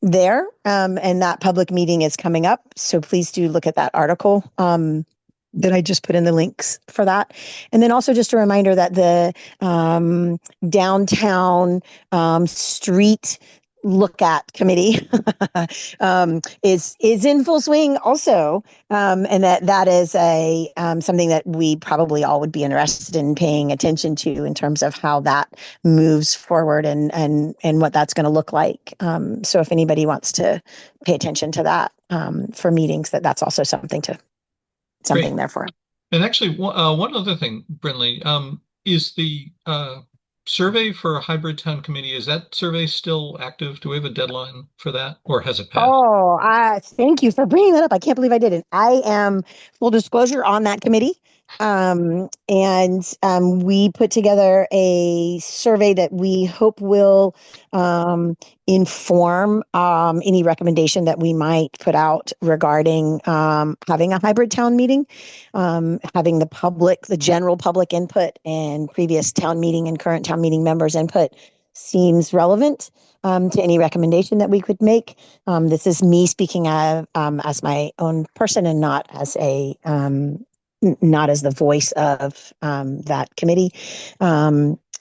there. And that public meeting is coming up. So please do look at that article that I just put in the links for that. And then also just a reminder that the downtown street look at committee is in full swing also, and that is a something that we probably all would be interested in paying attention to in terms of how that moves forward and what that's going to look like. So if anybody wants to pay attention to that for meetings, that's also something Great. there for. And actually, one other thing, Brinley, is the survey for a hybrid town committee, is that survey still active? Do we have a deadline for that, or has it passed? Oh, thank you for bringing that up. I can't believe I didn't. I am full disclosure on that committee. We put together a survey that we hope will inform any recommendation that we might put out regarding having a hybrid town meeting, having the general public input and previous town meeting and current town meeting members' input seems relevant to any recommendation that we could make. This is me speaking as my own person and not as the voice of that committee.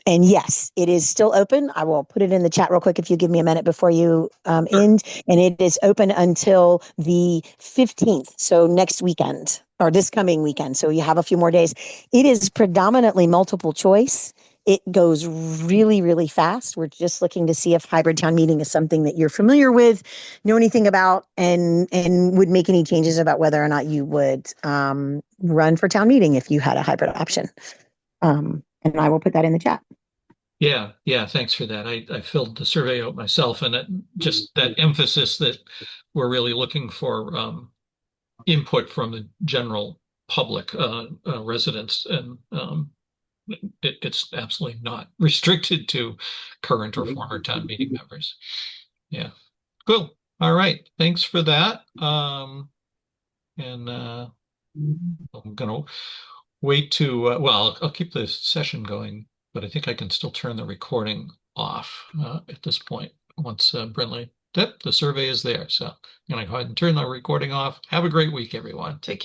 And yes, it is still open. I will put it in the chat real quick if you give me a minute before you end. And it is open until the 15th. So next weekend or this coming weekend. So you have a few more days. It is predominantly multiple choice. It goes really, really fast. We're just looking to see if hybrid town meeting is something that you're familiar with, know anything about, and would make any changes about whether or not you would run for town meeting if you had a hybrid option. And I will put that in the chat. Yeah, thanks for that. I filled the survey out myself, and just that emphasis that we're really looking for input from the general public residents, and it's absolutely not restricted to current or former town meeting members. Yeah, cool. All right, thanks for that. I'm gonna wait to I'll keep the session going, but I think I can still turn the recording off at this point once Brinley. The survey is there, so I'm gonna go ahead and turn the recording off. Have a great week, everyone. Take care.